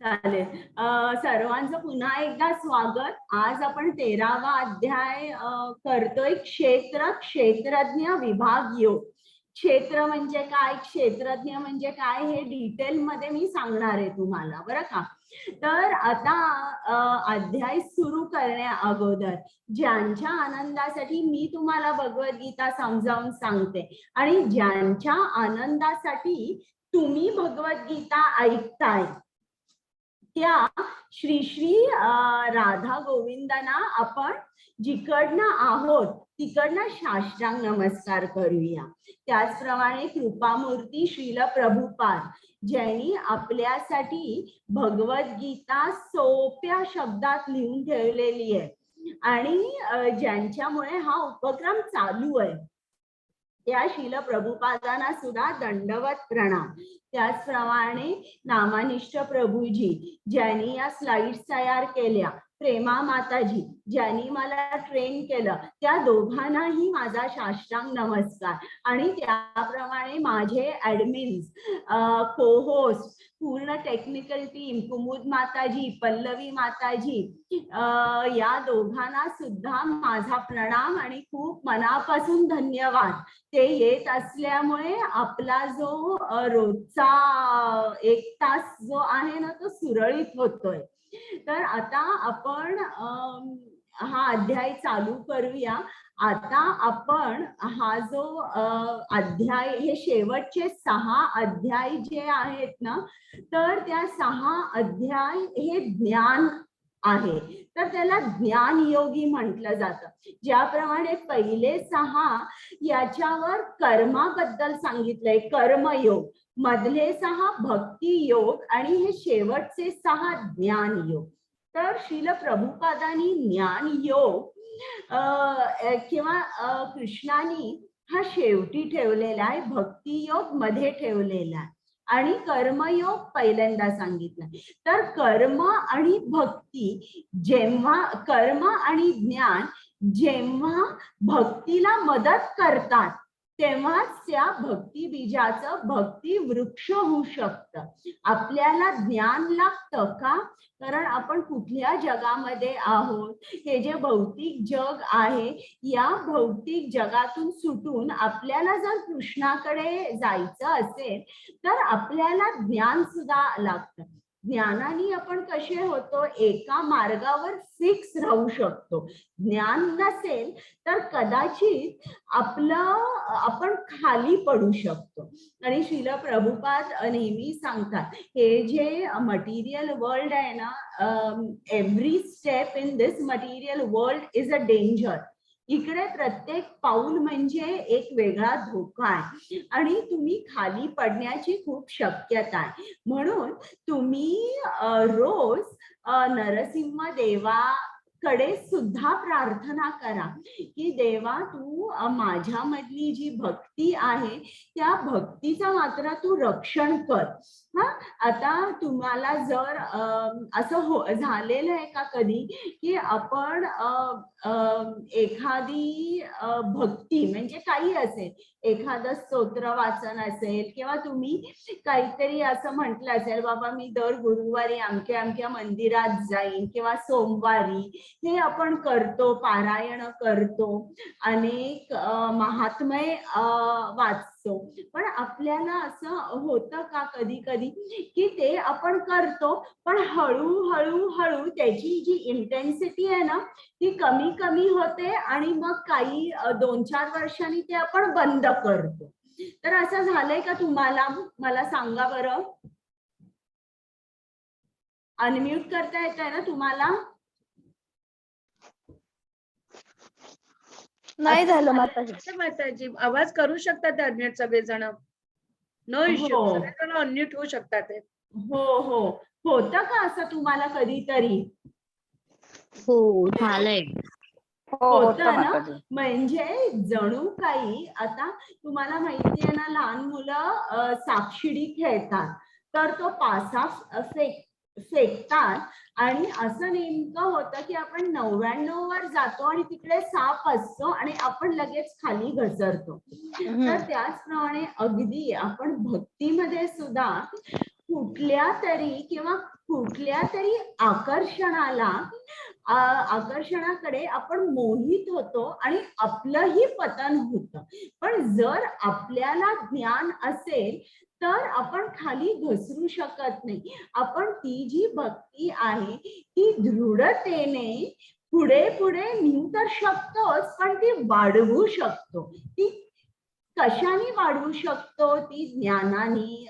चालेल. सर्वांचं पुन्हा एकदा स्वागत. आज आपण 13वा अध्याय करतोय. क्षेत्रज्ञ विभाग योग. क्षेत्र म्हणजे काय, क्षेत्रज्ञ म्हणजे काय, हे डिटेल मध्ये मी सांगणार आहे तुम्हाला, बरं का. तर आता अध्याय सुरू करण्या अगोदर ज्यांच्या आनंदासाठी मी तुम्हाला भगवद्गीता समजावून सांगते आणि ज्यांच्या आनंदासाठी तुम्ही भगवद्गीता ऐकताय, त्या श्री श्री राधा गोविंदांना आपण जिकडनं आहोत तिकडनं साष्टांग नमस्कार करूया. त्याचप्रमाणे कृपामूर्ती श्रील प्रभुपाद, ज्यांनी आपल्यासाठी भगवद्गीता सोप्या शब्दात लिहून ठेवलेली आहे आणि ज्यांच्यामुळे हा उपक्रम चालू आहे, त्या श्रील प्रभुपादांना सुद्धा दंडवत प्रणाम. त्याचप्रमाणे नामानिष्ठ प्रभूजी, ज्यांनी या स्लाइड्स तयार केल्या, प्रेमा माताजी, ज्यांनी मला ट्रेन केलं, त्या दोघांनाही माझा साष्टांग नमस्कार. आणि त्याप्रमाणे माझे ऍडमिन्स, को होस्ट, पूर्ण टेक्निकल टीम, कुमुद माताजी, पल्लवी माताजी, या दोघांना सुद्धा माझा प्रणाम आणि खूप मनापासून धन्यवाद. ते येत असल्यामुळे आपला जो रोजचा 1 तास जो आहे ना, तो सुरळीत होतोय. तर आता आपण हा अध्याय चालू करूया. आता आपण हा जो अध्याय, हे शेवटचे 6 अध्याय जे आहेत ना, तर त्या 6 अध्याय हे ज्ञान आहे, तर त्याला ज्ञानयोगी म्हटलं जातं. ज्याप्रमाणे पहिले 6 याच्यावर कर्माबद्दल सांगितलंय, कर्मयोग, मधले 6 भक्ती योग आणि हे शेवटचे 6 ज्ञान योग. तर श्रील प्रभुपादांनी ज्ञान योग किंवा कृष्णानी हा शेवटी ठेवलेला आहे, भक्ती योग मध्ये ठेवलेला आहे आणि कर्मयोग पहिल्यांदा सांगितलं. तर कर्म आणि भक्ती, जेव्हा कर्म आणि ज्ञान जेव्हा भक्तीला मदत करतात, तेव्हाच त्या भक्ती बीजाचं भक्ती वृक्ष होऊ शकतं. आपल्याला ज्ञान लागतं का? कारण आपण कुठल्या जगामध्ये आहोत, हे जे भौतिक जग आहे, या भौतिक जगातून सुटून आपल्याला जर कृष्णाकडे जायचं असेल तर आपल्याला ज्ञान सुद्धा लागतं. ज्ञानाने आपण कसे होतो, एका मार्गावर फिक्स राहू शकतो. ज्ञान नसेल तर कदाचित आपण खाली पडू शकतो. आणि श्रील प्रभुपाद नेहमी सांगतात, हे जे मटेरियल वर्ल्ड आहे ना, every step in this material world is a danger. इकडे प्रत्येक पाऊल म्हणजे एक वेगळा धोका आहे आणि तुम्ही खाली पडण्याची खूप शक्यता आहे. म्हणून तुम्ही रोज नरसिंह देवाकडे सुद्धा प्रार्थना करा की देवा, तू माझ्यामधली जी भक्ती आहे त्या भक्तीचा मात्र तू रक्षण कर. आता तुम्हाला जर असं झालेलं आहे का कधी की आपण एखादी भक्ती म्हणजे काही असेल, एखादं स्तोत्र वाचन असेल किंवा तुम्ही काहीतरी असं म्हटलं असेल, बाबा मी दर गुरुवारी अमक्या अमक्या मंदिरात जाईन किंवा सोमवारी, हे आपण करतो, पारायण करतो, अनेक महात्म्य वाचतो, पण आपल्याला असं होतं का कधी कधी की ते आपण करतो पण हळूहळू त्याची जी इंटेन्सिटी आहे ना, ती कमी कमी होते आणि मग काही 2-4 वर्षांनी ते आपण बंद करतो. तर असं झालंय का तुम्हाला? मला सांगा बरं. अनम्यूट करता येत आहे ना तुम्हाला? नाही झालं माताजी. माताजी आवाज करू शकतात अनम्यूट सगळेजण, नो इश्यू, सगळेजण अनम्यूट होऊ शकतात. हो हो, होतं का असं तुम्हाला कधीतरी? हो झालंय. होतं ना, म्हणजे जणू काही, आता तुम्हाला माहिती आहे ना, लहान मुलं सापशिडी खेळतात तर तो पासा फेकतात आणि असं नेमकं होतं की आपण 99 वर जातो आणि तिकडे साप असतो आणि आपण लगेच खाली घसरतो. तर त्याचप्रमाणे अगदी आपण भक्तीमध्ये सुद्धा कुठल्या तरी आकर्षणाकडे आपण मोहित होतो आणि आपलंही पतन होतं. पण जर आपल्याला ज्ञान असेल तर आपण खाली घसरू शकत नाही. आपण ती जी भक्ती आहे ती दृढतेने पुढे पुढे नेऊ तर शकतोच, पण ती वाढवू शकतो. ती कशाने वाढवू शकतो? ती ज्ञानाने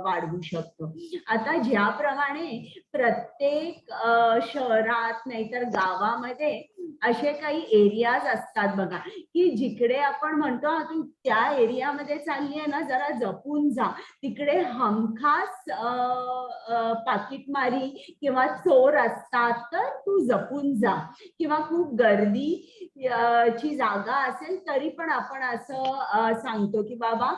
वाढवू शकतो. आता ज्याप्रमाणे प्रत्येक शहरात नाहीतर गावामध्ये असे काही एरियाज असतात बघा, की जिकडे आपण म्हणतो तू त्या एरियामध्ये चालली आहे ना, जरा जपून जा. तिकडे हमखास पाकिटमारी किंवा चोर असतात, तर तू जपून जा. किंवा खूप गर्दी ची जागा असेल तरी पण आपण असं सांगतो की बाबा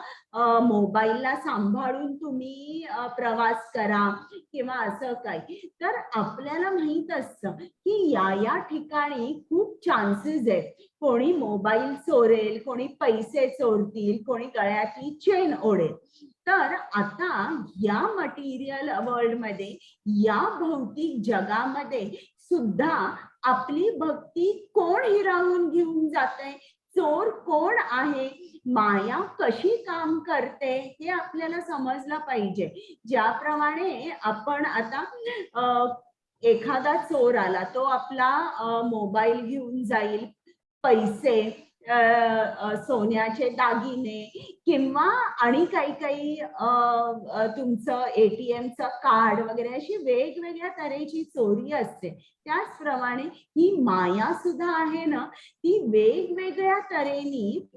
मोबाईलला सांभाळून तुम्ही प्रवास करा किंवा असं काही. तर आपल्याला माहित असतं की या ठिकाणी खूप चान्सेस आहेत. कोणी मोबाईल चोरेल, कोणी पैसे चोरतील, कोणी गळ्यातली चेन ओढेल. तर आता या मटेरियल वर्ल्ड मध्ये, या भौतिक जगामध्ये सुद्धा आपली भक्ती कोण हिरावून घेऊन जाते, चोर कोण आहे, माया कशी काम करते हे आपल्याला समजलं पाहिजे. ज्याप्रमाणे आपण आता एखादा चोर आला, तो आपला मोबाईल घेऊन जाईल, पैसे, सोन्याचे दागिने किंवा आणि काही तुमचं ATMचं कार्ड वगैरे अशी वेगवेगळ्या तऱ्हेची चोरी असते. त्याचप्रमाणे ही माया सुद्धा आहे ना, ती वेगवेगळ्या तऱ्हेनी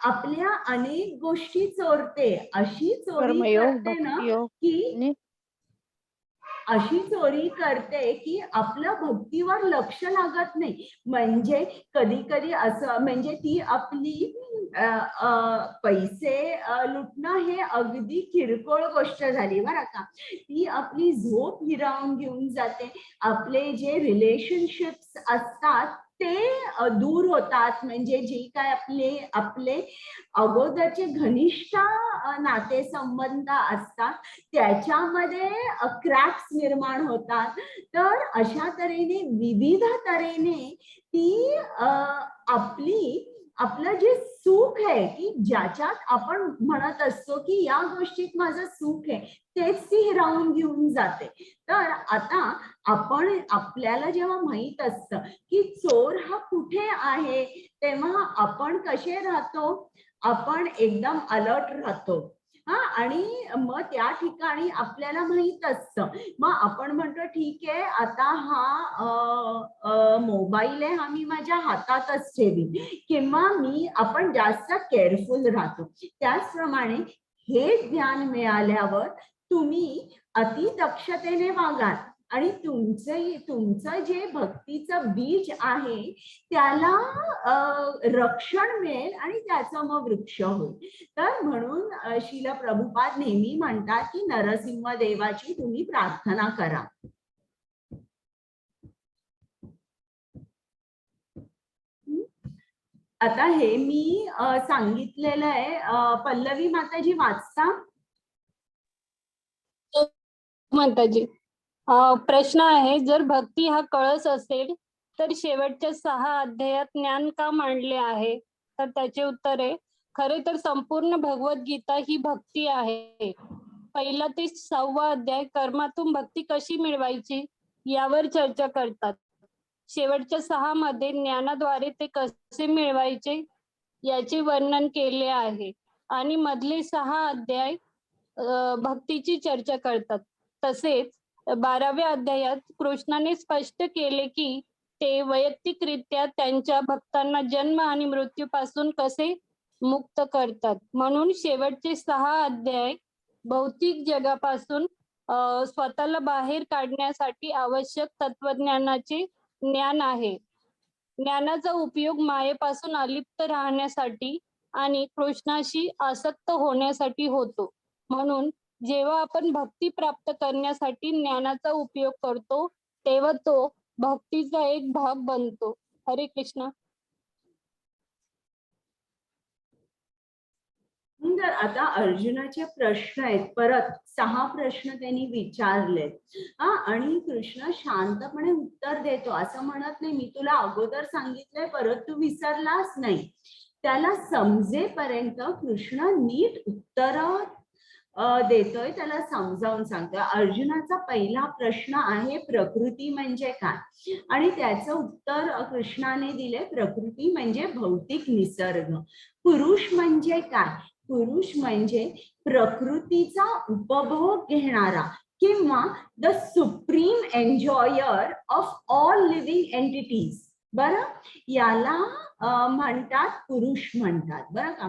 आपल्या अनेक गोष्टी चोरते. अशी चोरी कर्मयोग, करते ना भक्तियोग की आणि अशी चोरी करते की आपलं भक्तीवर लक्ष लागत नाही. म्हणजे कधी कधी असं, म्हणजे ती आपली पैसे लुटणं हे अगदी किरकोळ गोष्ट झाली बरं का. ती आपली झोप हिरावून घेऊन जाते. आपले जे रिलेशनशिप्स असतात ते दूर होतात. म्हणजे जे काय आपले अगोदरचे घनिष्ठ नातेसंबंध असतात त्याच्यामध्ये क्रॅक्स निर्माण होतात. तर अशा तऱ्हेने विविध तऱ्हेने ती आपलं जे सुख आहे की ज्याच्यात आपण म्हणत असतो की या गोष्टीत माझं सुख आहे, तेच ती हिरावून घेऊन जाते. तर आता आपल्याला जेव्हा माहित असतं की चोर हा कुठे आहे, तेव्हा आपण कसे राहतो, आपण एकदम अलर्ट राहतो. आणि मग त्या ठिकाणी आपल्याला माहित असतं, मग आपण म्हणतो ठीक आहे, आता हा मोबाईल आहे, हा मी माझ्या हातातच ठेवीन किंवा आपण जास्त केअरफुल राहतो. त्याचप्रमाणे हे ज्ञान मिळाल्यावर तुम्ही अति दक्षतेने वागाल आणि तुमचं जे भक्तीचं बीज आहे त्याला रक्षण मिळेल आणि त्याचं मग वृक्ष होईल. तर म्हणून श्रील प्रभुपाद नेहमी म्हणतात की नरसिंह देवाची तुम्ही प्रार्थना करा. आता हे मी सांगितलेलं आहे. पल्लवी माताजी वाचता? माताजी, प्रश्न आहे, जर भक्ती हा कळस असेल तर शेवटच्या 6 अध्यायात ज्ञान का मांडले आहे? तर त्याचे उत्तर आहे, खरे तर संपूर्ण भगवद्गीता ही भक्ती आहे. 1 ते 6वा अध्याय कर्मातून भक्ती कशी मिळवायची यावर चर्चा करतात. शेवटच्या 6 मध्ये ज्ञानाद्वारे ते कसे मिळवायचे याचे वर्णन केले आहे आणि मधले 6 अध्याय भक्तीची चर्चा करतात. तसेच 12व्या अध्यायात कृष्णाने स्पष्ट केले की ते वैयक्तिकरित्या त्यांच्या भक्तांना जन्म आणि मृत्यूपासून कसे मुक्त करतात. म्हणून शेवटचे 6 अध्याय भौतिक जगापासून स्वतःला बाहेर काढण्यासाठी आवश्यक तत्वज्ञानाचे ज्ञान आहे. ज्ञानाचा उपयोग मायेपासून अलिप्त राहण्यासाठी आणि कृष्णाशी आसक्त होण्यासाठी होतो. म्हणून जेव्हा आपण भक्ती प्राप्त करण्यासाठी ज्ञानाचा उपयोग करतो तेव्हा तो भक्तीचा एक भाग बनतो. हरे कृष्ण. सुंदर. आता अर्जुनाचे प्रश्न आहेत, परत 6 प्रश्न त्यांनी विचारलेत आणि कृष्ण शांतपणे उत्तर देतो. असं म्हणत नाही मी तुला अगोदर सांगितलंय परत तू विसरलास नाही. त्याला समजेपर्यंत कृष्ण नीट उत्तर देतोय, त्याला समजावून सांगतोय. अर्जुनाचा पहिला प्रश्न आहे प्रकृती म्हणजे काय, आणि त्याचं उत्तर कृष्णाने दिले. प्रकृती म्हणजे भौतिक निसर्ग. पुरुष म्हणजे काय, पुरुष म्हणजे प्रकृतीचा उपभोग घेणारा किंवा the supreme enjoyer of all living entities. बरं, याला म्हणतात पुरुष म्हणतात. बरं का.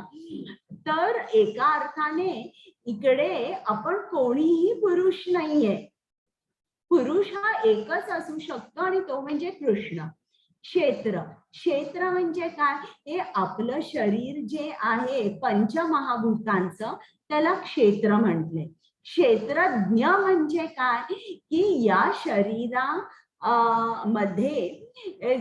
तर एका अर्थाने इकडे आपण कोणीही पुरुष नाहीये. पुरुष हा एकच असू शकतो आणि तो म्हणजे कृष्ण. क्षेत्र, क्षेत्र म्हणजे काय, हे आपलं शरीर जे आहे पंचमहाभूतांचं, त्याला क्षेत्र म्हटले. क्षेत्रज्ञ म्हणजे काय की या शरीरा मध्ये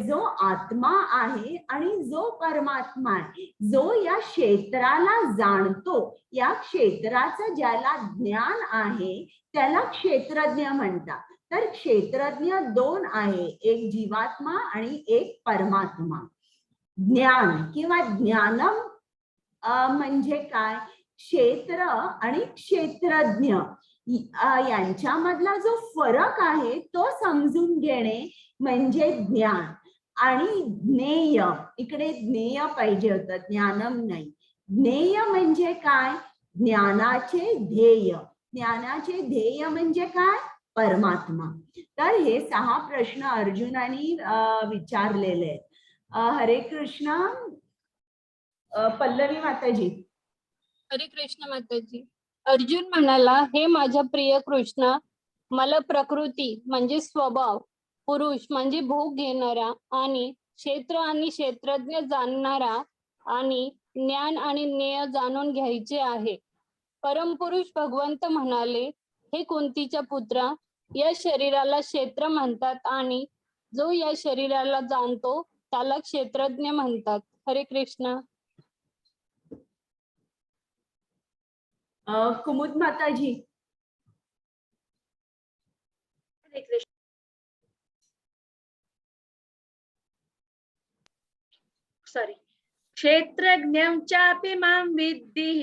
जो आत्मा आहे आणि जो परमात्मा आहे, जो या क्षेत्राला जाणतो, या क्षेत्राचं ज्याला ज्ञान आहे त्याला क्षेत्रज्ञ म्हणतात. तर क्षेत्रज्ञ 2 आहे, एक जीवात्मा आणि एक परमात्मा. ज्ञान किंवा ज्ञानम म्हणजे काय, क्षेत्र आणि क्षेत्रज्ञ यांच्यामधला जो फरक आहे तो समजून घेणे म्हणजे ज्ञान. आणि ज्ञेय, इकडे ज्ञेय पाहिजे होतं, ज्ञानम नाही. ज्ञेय म्हणजे काय, ज्ञानाचे ध्येय. ज्ञानाचे ध्येय म्हणजे काय, परमात्मा. तर हे 6 प्रश्न अर्जुनाने विचारलेले आहेत. हरे कृष्ण. पल्लवी माताजी. हरे कृष्ण माताजी. अर्जुन म्हणाला, हे माझ्या प्रिय कृष्ण, मला प्रकृती म्हणजे स्वभाव, पुरुष म्हणजे भोग घेणारा आणि क्षेत्र आणि क्षेत्रज्ञ जाणणारा आणि ज्ञान आणि ज्ञेय जाणून घ्यायचे आहे. परमपुरुष भगवंत म्हणाले, हे कुंतीच्या पुत्रा, या शरीराला क्षेत्र म्हणतात आणि जो या शरीराला जाणतो त्याला क्षेत्रज्ञ म्हणतात. हरे कृष्ण. कुमुद माताजी. हरे कृष्ण. सॉरी. क्षेत्रज्ञं चापि मां विद्धि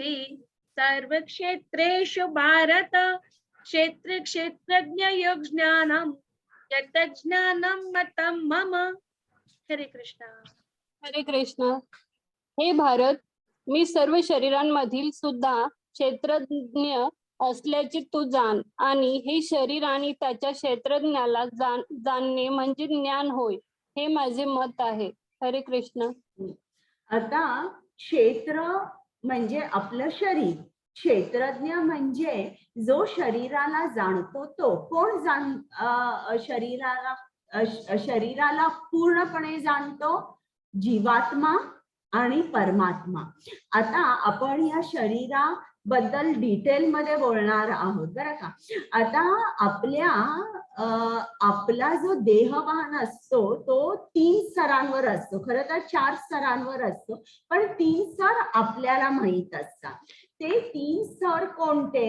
सर्वक्षेत्रेषु भारत. क्षेत्र क्षेत्रज्ञ योग ज्ञानम यतज्ञानम मतं मम. हरे कृष्ण. हरे कृष्ण. हे भारत, मी सर्व शरीरांमधील सुद्धा क्षेत्रज्ञ असल्याचे तू जाण, आणि हे शरीर आणि त्याच्या क्षेत्रज्ञाला जाणणे म्हणजे ज्ञान होय, हे माझे मत आहे. हरे कृष्ण. आता क्षेत्र म्हणजे आपलं शरीर, क्षेत्रज्ञ म्हणजे जो शरीराला जाणतो. तो कोण शरीराला पूर्णपणे जाणतो, जीवात्मा आणि परमात्मा. आता आपण या शरीराबद्दल डिटेल मध्ये बोलणार आहोत बरं का. आता आपला जो देहवान असतो तो 3 स्तरांवर असतो. खरं तर 4 स्तरांवर असतो, पण 3 स्तर आपल्याला माहित असतात. ते 3 स्तर कोणते,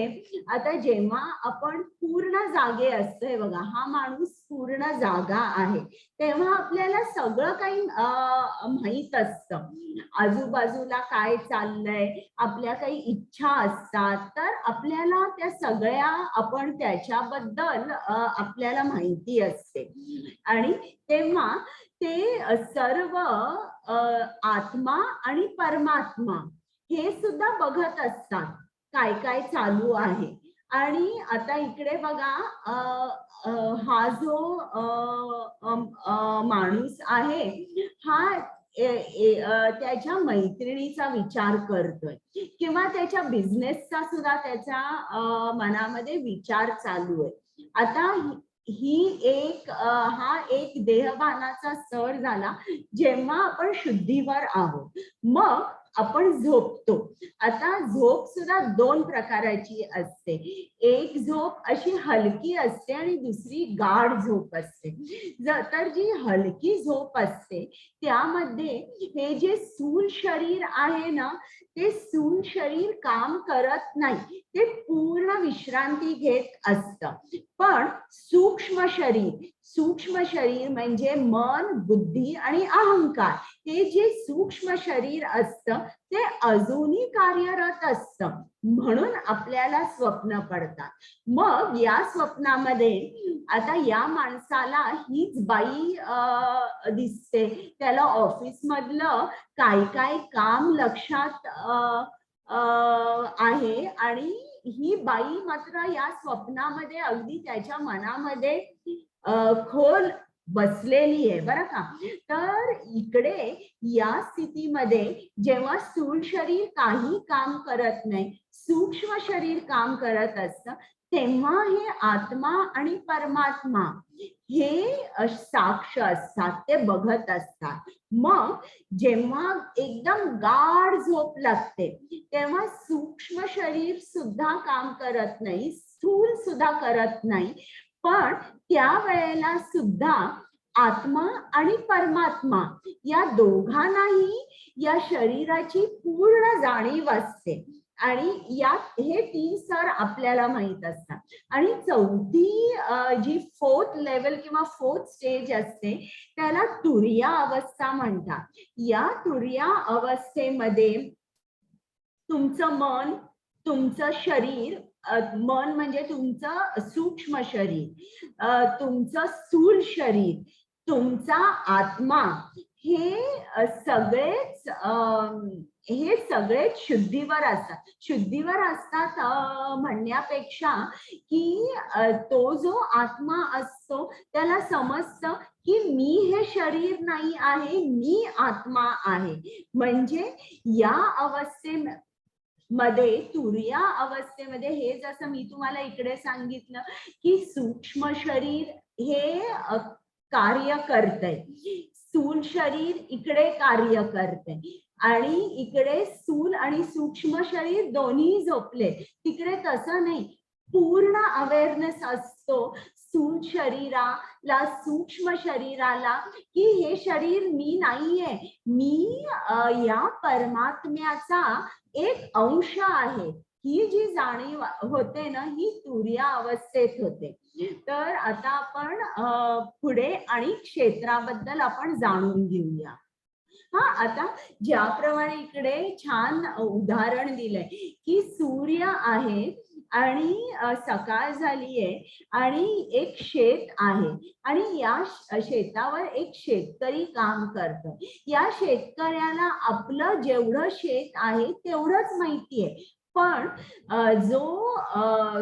आता जेव्हा आपण पूर्ण जागे असतोय बघा, हा माणूस पूर्ण जागा आहे, तेव्हा आपल्याला सगळं काही माहित असतं. आजूबाजूला काय चाललंय, आपल्या काही इच्छा असतात, तर आपल्याला त्या सगळ्या आपण त्याच्याबद्दल आपल्याला माहिती असते. आणि तेव्हा ते सर्व आत्मा आणि परमात्मा हे सुद्धा बघत असतात काय काय चालू आहे. आणि आता इकडे बघा, हा जो माणूस आहे हा त्याच्या मैत्रिणीचा विचार करतोय किंवा त्याच्या बिझनेसचा सुद्धा त्याच्या मनामध्ये विचार चालू आहे. आता हा एक देहभानाचा स्तर झाला जेव्हा आपण शुद्धीवर आहोत. मग आपण झोपतो. आता झोप सुद्धा 2 प्रकाराची असते. एक झोप अशी हलकी असते आणि दुसरी गाढ झोप असते. तर जी हलकी झोप असते त्यामध्ये हे जे स्थूल शरीर आहे ना, ते स्थूल शरीर काम करत नाही, ते पूर्ण विश्रांती घेत असतं. पण सूक्ष्म शरीर म्हणजे मन, बुद्धी आणि अहंकार, हे जे सूक्ष्म शरीर असतं ते अजूनही कार्यरत असतं, म्हणून आपल्याला स्वप्न पडतात. मग या स्वप्नामध्ये आता या माणसाला हीच बाई दिसते, त्याला ऑफिस मधलं काय काम लक्षात आहे आणि ही बाई मात्र या स्वप्नामध्ये अगदी त्याच्या मनामध्ये खोल बसलेली आहे बरं का. तर इकडे या स्थितीमध्ये जेव्हा स्थूल शरीर काही काम करत नाही, सूक्ष्म शरीर काम करत असतं, तेव्हा हे आत्मा आणि परमात्मा हे साक्ष असतात, ते बघत असतात. मग जेव्हा एकदम गाढ झोप लागते तेव्हा सूक्ष्म शरीर सुद्धा काम करत नाही, स्थूल सुद्धा करत नाही, पण त्यावेळेला सुद्धा आत्मा आणि परमात्मा या दोघांनाही या शरीराची पूर्ण जाणीव असते. आणि यात हे 3 स्तर आपल्याला माहित असतात. आणि चौथी जी 4th लेवल किंवा 4th स्टेज असते त्याला तुरिया अवस्था म्हणतात. या तुरिया अवस्थेमध्ये तुमचं मन, तुमचं शरीर, मन म्हणजे तुमचं सूक्ष्म शरीर, तुमचं स्थूल शरीर, तुमचा आत्मा, हे सगळेच शुद्धीवर असतात म्हणण्यापेक्षा की तो जो आत्मा असतो त्याला समजतं की मी हे शरीर नाही आहे, मी आत्मा आहे. म्हणजे या अवस्थेमध्ये, तुरिया अवस्थेमध्ये, हे जसं मी तुम्हाला इकडे सांगितलं की सूक्ष्म शरीर हे कार्य करतंय, स्थूल शरीर इकडे कार्य करते आणि इकडे स्थूल आणि सूक्ष्म शरीर दोन्ही झोपले. तिकडे तसं नाही, पूर्ण अवेअरनेस असतो स्थूल शरीराला, सूक्ष्म शरीराला की हे शरीर मी नाहीये, मी या परमात्म्याचा एक अंश आहे. ही जी जाणीव होते ना, ही तुरिया अवस्थेत होते. तर आता आपण पुढे आणि क्षेत्राबद्दल आपण जाणून घेऊया. आता ज्याप्रमाणे इकडे छान उदाहरण दिलंय की सूर्य आहे आणि सकाळ झालीये आणि एक शेत आहे आणि या शेतावर एक शेतकरी काम करतो. या शेतकऱ्याला आपलं जेवढं शेत आहे तेवढंच माहितीये, पण जो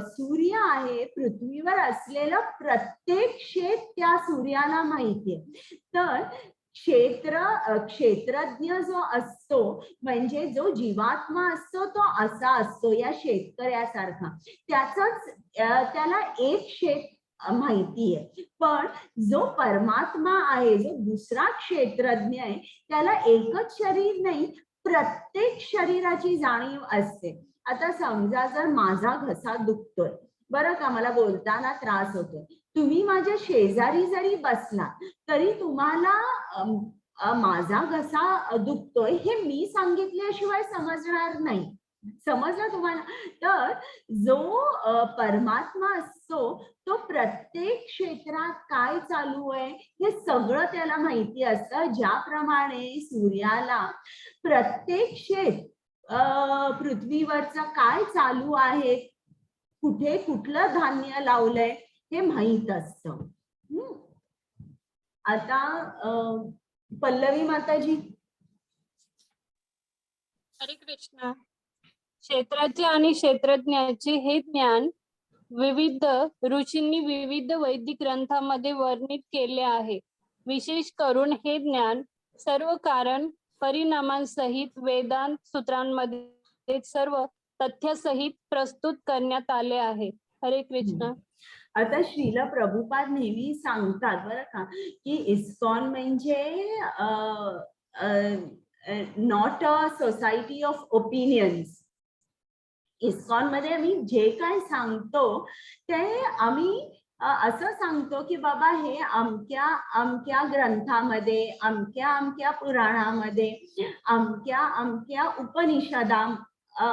सूर्य आहे, पृथ्वीवर असलेलं प्रत्येक शेत त्या सूर्याला माहितीये. तर क्षेत्रज्ञ जो असतो म्हणजे जो जीवात्मा असतो तो असा असतो, या शेतकऱ्यासारखा. त्याला एक शेत माहितीये, पण जो परमात्मा आहे, जो दुसरा क्षेत्रज्ञ आहे, त्याला एकच शरीर नाही, प्रत्येक शरीराची जाणीव असते. आता समजा जर माझा घसा दुखतोय बरं का, मला बोलताना त्रास होतोय, तुम्ही माझ्या शेजारी जरी बसला तरी तुम्हाला माझा घसा दुखतोय हे मी सांगितल्याशिवाय समजणार नाही. समजलं तुम्हाला? तर जो परमात्मा असतो तो प्रत्येक क्षेत्रात काय चालू आहे हे सगळं त्याला माहिती असतं. ज्याप्रमाणे सूर्याला प्रत्येक क्षेत्र पृथ्वीवरचं काय चालू आहे, कुठे कुठलं धान्य लावलंय हे माहित असतं. आता पल्लवी माताजी. हरे कृष्ण. क्षेत्राचे आणि क्षेत्रज्ञाचे हे ज्ञान विविध ऋषींनी विविध वैदिक ग्रंथांमध्ये वर्णित केले आहे. विशेष करून हे ज्ञान सर्व कारण परिणामांसहित वेदांत सूत्रांमध्ये सर्व तथ्यासहित प्रस्तुत करण्यात आले आहे. हरे कृष्ण. आता श्रील प्रभुपाद नेहमी सांगतात बरं का की इस्कॉन म्हणजे not a society of opinions. ISKCON मध्ये आम्ही जे काय सांगतो ते आम्ही असं सांगतो की बाबा हे अमक्या अमक्या ग्रंथामध्ये, अमक्या अमक्या पुराणामध्ये, अमक्या अमक्या उपनिषदा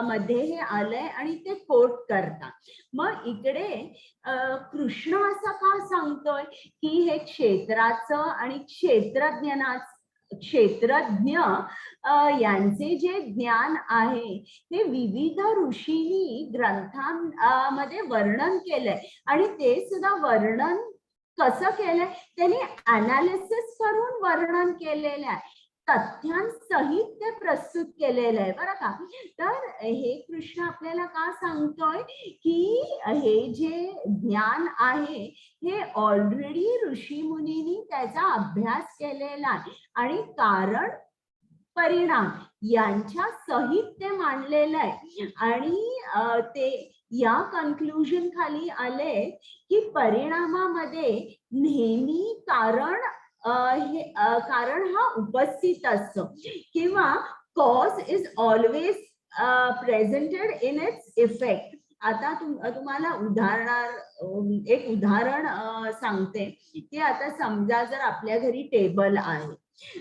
मध्ये हे आलंय आणि ते कोट करतात. मग इकडे कृष्ण असं का सांगतोय की हे क्षेत्राचं आणि क्षेत्रज्ञ यांचे जे ज्ञान आहे हे विविध ऋषींनी ग्रंथांमध्ये वर्णन केलंय आणि ते सुद्धा वर्णन कसं केलंय त्यांनी अनालिसिस करून वर्णन केलेलं आहे, तथ्यांसहित ते प्रस्तुत केलेलं आहे बरं का. तर हे कृष्ण आपल्याला का सांगतोय की हे जे ज्ञान आहे हे ऑलरेडी ऋषी मुनींनी त्याचा अभ्यास केलेला आहे आणि कारण परिणाम यांच्या सहित ते मांडलेलं आहे आणि ते या कन्क्लुजन खाली आले की परिणामामध्ये नेहमी कारण हा उपस्थित असतो किंवा cause is always presented in its effect. आता तुम्हाला एक उदाहरण सांगते की आता समजा जर आपल्या घरी टेबल आहे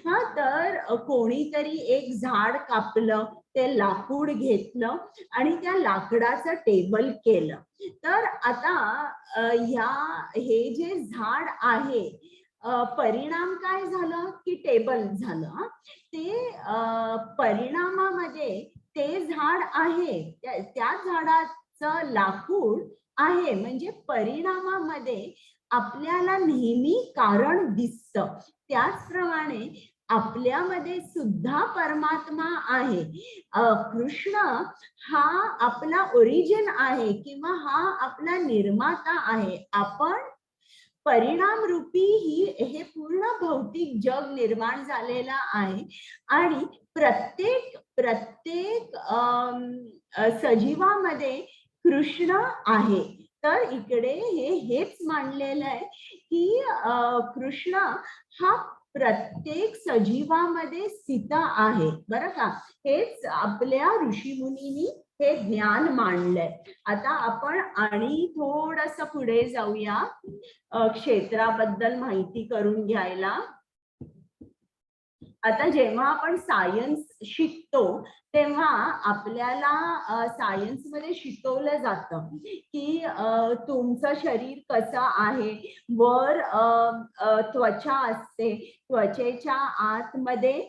हा, तर कोणीतरी एक झाड कापलं, ते लाकूड घेतलं आणि त्या लाकडाचं टेबल केलं. तर आता हे जे झाड आहे परिणाम काय झालं की टेबल झालं. ते परिणामामध्ये ते झाड आहे, त्या झाडाचं लाकूड आहे, म्हणजे परिणामामध्ये आपल्याला नेहमी कारण दिसतं. त्याचप्रमाणे आपल्यामध्ये सुद्धा परमात्मा आहे. कृष्ण हा आपला ओरिजिन आहे किंवा हा आपला निर्माता आहे. आपण परिणाम रूपी हे पूर्ण भौतिक जग निर्माण झालेला आहे आणि प्रत्येक सजीवामध्ये कृष्ण आहे. तर इकडे हेच मांडलेलं आहे की कृष्ण हा प्रत्येक सजीवामध्ये स्थित आहे बरं का. हेच आपल्या ऋषीमुनींनी हे ज्ञान मांडलंय. आता आपण आणि थोडस पुढे जाऊया क्षेत्राबद्दल माहिती करून घ्यायला. आता जेव्हा आपण सायन्स शिकतो तेव्हा आपल्याला सायन्स मध्ये शिकवलं जातं की तुमचं शरीर कसं आहे. वर त्वचा असते, त्वचेच्या आतमध्ये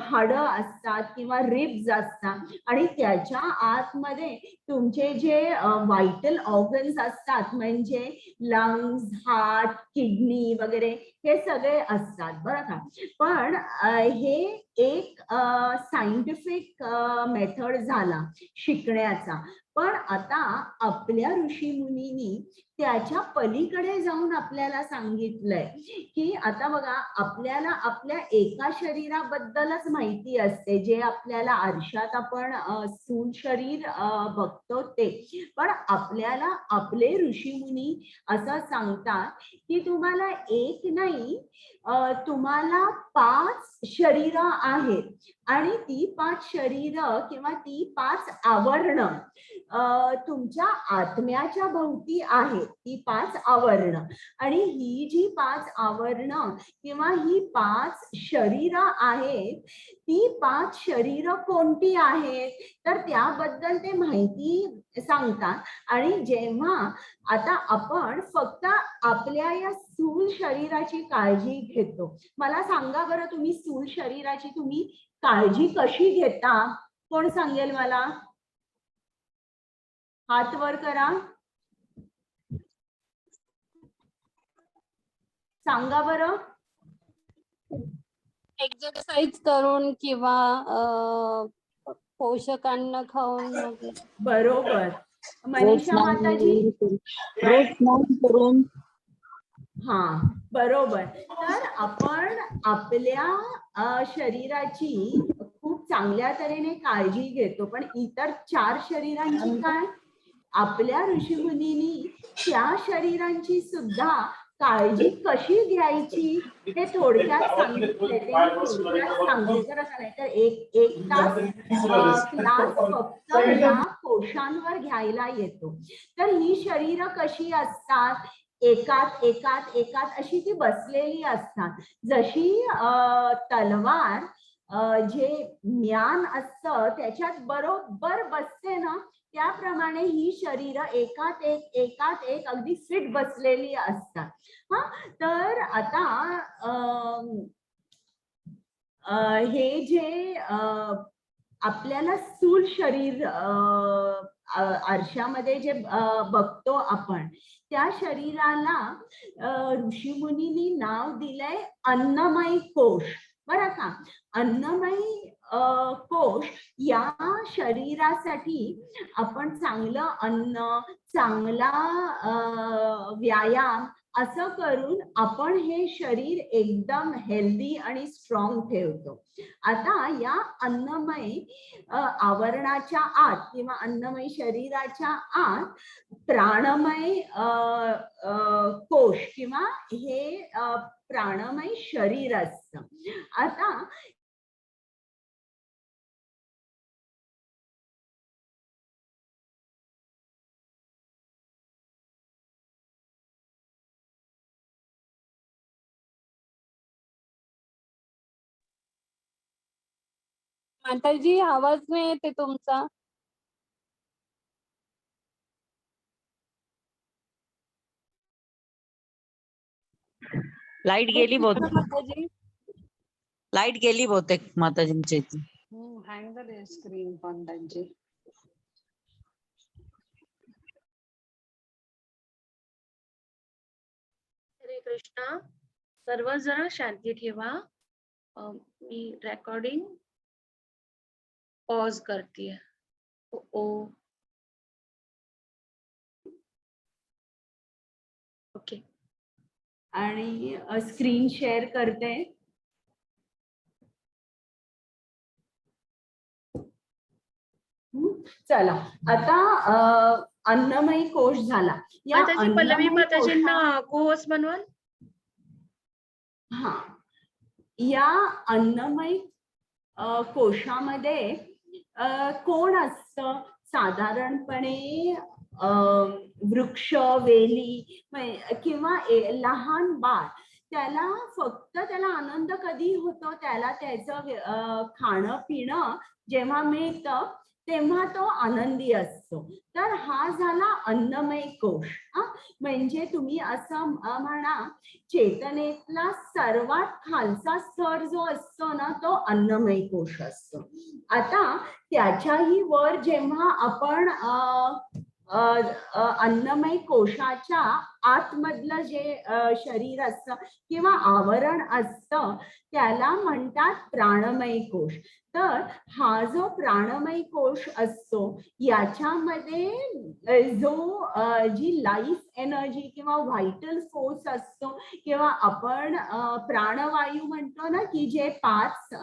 हाडं असतात किंवा रिब्स असतात आणि त्याच्या आतमध्ये तुमचे जे व्हायटल ऑर्गन्स असतात म्हणजे लंग्स, हार्ट, किडनी वगैरे हे सगळे असतात बरं का. पण हे एक सायंटिफिक मेथड झाला शिकण्याचा. पण आता आपल्या ऋषी मुनींनी त्याच्या पलीकडे जाऊन आपल्याला सांगितलंय की आता बघा, आपल्याला आपल्या एका शरीराबद्दलच माहिती असते, जे आपल्याला आरशात आपण स्थूल शरीर बघतो ते. पण आपल्याला आपले ऋषी मुनी असं सांगतात की तुम्हाला एक नाही, तुम्हाला 5 शरीरं आहेत आणि ती 5 शरीरं किंवा ती 5 आवरण तुमच्या आत्म्याच्या भोवती आहेत. ती 5 आवरण आणि ही जी 5 आवरण किंवा ही 5 शरीरं आहेत, ती 5 शरीरं कोणती आहेत तर त्याबद्दल ते माहिती सांगतात. आणि जेव्हा आता आपण फक्त आपल्या या स्थूल शरीराची काळजी घेतो, मला सांगा बरं तुम्ही स्थूल शरीराची तुम्ही काळजी कशी घेता? कोण सांगेल मला? हात वर करा, सांगा बरं. एक्सरसाइज करून किंवा पोषक अन्न खाऊन वगैरे. बरोबर मनीषा माताजी. करून हा बरोबर. तर आपण आपल्या शरीराची खूप चांगल्या तऱ्हेने काळजी घेतो, पण इतर 4 शरीरांची काय? आपल्या ऋषीमुनींनी त्या शरीरांची सुद्धा काळजी कशी घ्यायची हे थोडक्यात सांगितले ते मी थोडक्यात सांगते जरा का, नाही तर एक तास क्लास फक्त या कोशांवर घ्यायला येतो. तर ही शरीर कशी असतात, एकात एकात एकात अशी ती बसलेली असतात. जशी तलवार जे ज्ञान असतं त्याच्यात बरोबर बसते ना, त्याप्रमाणे ही शरीर एकात एक अगदी फिट बसलेली असतात. हा, तर आता हे जे आपल्याला स्थूल शरीर आरशामध्ये जे बघतो आपण, त्या शरीराला ऋषीमुनींनी नाव दिलंय अन्नमय कोश. बरं का, अन्नमय कोश या शरीरासाठी आपण चांगलं अन्न, चांगला व्यायाम असं करून आपण हे शरीर एकदम हेल्दी आणि स्ट्रॉंग ठेवतो. आता या अन्नमय आवरणाच्या आत किंवा अन्नमय शरीराच्या आत प्राणमय कोश किंवा हे प्राणमय शरीर असतं. आता माताजी आवाज नाही येते तुमचा. लाईट गेली बहुतेक. माताजी लाईट गेली बहुतेक माताजींच्या इथे. हँग झाले स्क्रीन पण त्यांची. हरे कृष्णा. सर्वजण शांती ठेवा. मी रेकॉर्डिंग पॉज करते. ओके. आणि स्क्रीन शेअर करते. चला, आता अन्नमय कोश झाला. या माताजी पल्लवी अन्नमय माताजींना को-होस्ट बनवाल. हा, या अन्नमय कोशामध्ये कोण असतं? साधारणपणे वृक्ष, वेली किंवा लहान बाळ, त्याला फक्त त्याला आनंद कधी होतो, त्याला त्याचं खाणं पिणं जेव्हा मिळतं तेव्हा तो आनंदी असतो. तर हा झाला अन्नमय कोश. म्हणजे तुम्ही असं म्हणा, चेतनेतला सर्वात खालचा स्तर जो असतो ना, तो अन्नमय कोश असतो. आता त्याच्याही वर जेव्हा आपण अन्नमय कोशाच्या आतमधलं जे शरीर असतं किंवा आवरण असतं त्याला म्हणतात प्राणमय कोश. तर हा जो प्राणमय कोश असतो याच्यामध्ये जो जी लाईफ एनर्जी किंवा व्हायटल फोर्स असतो किंवा आपण प्राणवायू म्हणतो ना, की जे 5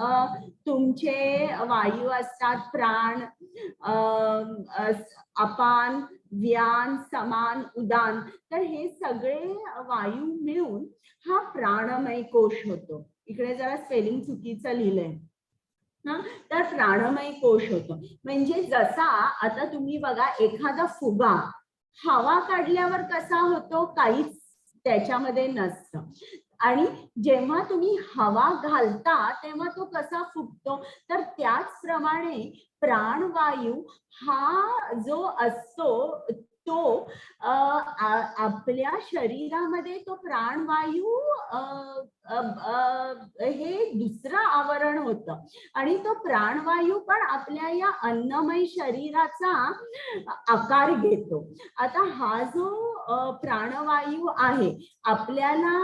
तुमचे वायू असतात, प्राण, अपान, व्यान, समान, उदान, तर हे सगळे वायू मिळून हा प्राणमय कोश होतो. इकडे जरा स्पेलिंग चुकीचं लिहिलंय. तर प्राणमय कोश होतो. म्हणजे जसा आता तुम्ही बघा, एखादा फुगा हवा काढल्यावर कसा होतो, काहीच त्याच्यामध्ये नसतं, आणि जेव्हा तुम्ही हवा घालता तेव्हा तो कसा फुगतो. तर त्याचप्रमाणे प्राणवायू हा जो असतो तो आपल्या शरीरामध्ये तो प्राणवायू हे दुसरं आवरण होतं, आणि तो प्राणवायू पण आपल्या या अन्नमय शरीराचा आकार घेतो. आता हा जो प्राणवायू आहे, आपल्याला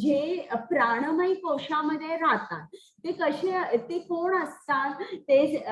जे प्राणमय कोशामध्ये राहतात ते कसे, ते कोण असतात? ते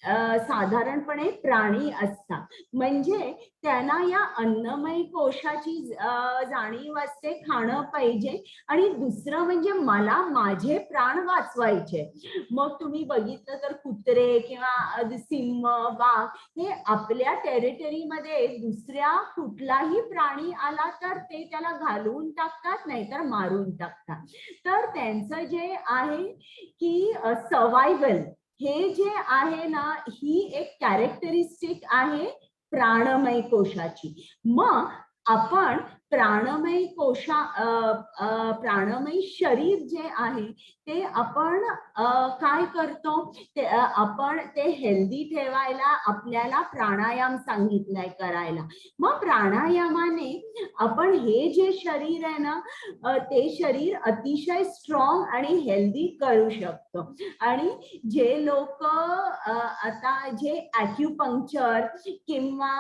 साधारणपणे प्राणी असतात, म्हणजे त्यांना या अन्नमय कोशाची जाणीव असते, खाणं पाहिजे. आणि दुसरं म्हणजे मला माझे प्राण वाचवायचे. मग तुम्ही बघितलं तर कुत्रे किंवा सिंह, वाघ हे आपल्या टेरिटरीमध्ये दुसऱ्या कुठलाही प्राणी आला तर ते त्याला घालवून टाकतात, नाहीतर मारून टाकतात. तर त्यांचं जे आहे की सर्वायवल हे जे आहे ना, ही एक कॅरेक्टरिस्टिक आहे प्राणमय कोशाची. मग आपण प्राणमय प्राणमय शरीर जे आहे ते आपण काय करतो, ते आपण ते हेल्दी ठेवायला आपल्याला प्राणायाम सांगितलाय करायला. मग प्राणायामाने आपण हे जे शरीर आहे ना, ते शरीर अतिशय स्ट्रॉंग आणि हेल्दी करू शकतो. आणि जे लोक आता जे ॲक्युपंक्चर किंवा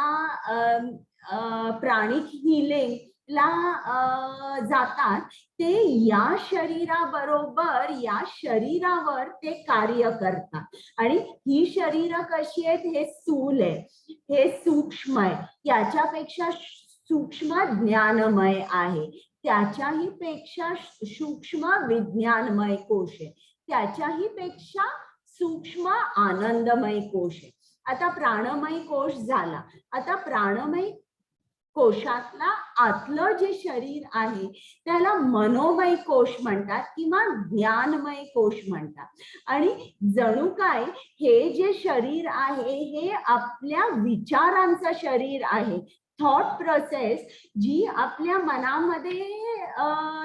प्राणिक हिलिंग ला जातात, ते या शरीराबरोबर या शरीरावर ते कार्य करतात. आणि ही शरीर कशी आहेत, हे स्थूल आहे, हे सूक्ष्म आहे, याच्यापेक्षा सूक्ष्म ज्ञानमय आहे, त्याच्याही पेक्षा सूक्ष्म विज्ञानमय कोश आहे, त्याच्याही पेक्षा सूक्ष्म आनंदमय कोश आहे. आता प्राणमय कोश झाला. आता प्राणमय कोशातला आतलं जे शरीर आहे त्याला मनोमय कोश म्हणतात किंवा ज्ञानमय कोश म्हणतात. आणि जणू काय हे जे शरीर आहे हे आपल्या विचारांचं शरीर आहे, थॉट प्रोसेस जी आपल्या मनामध्ये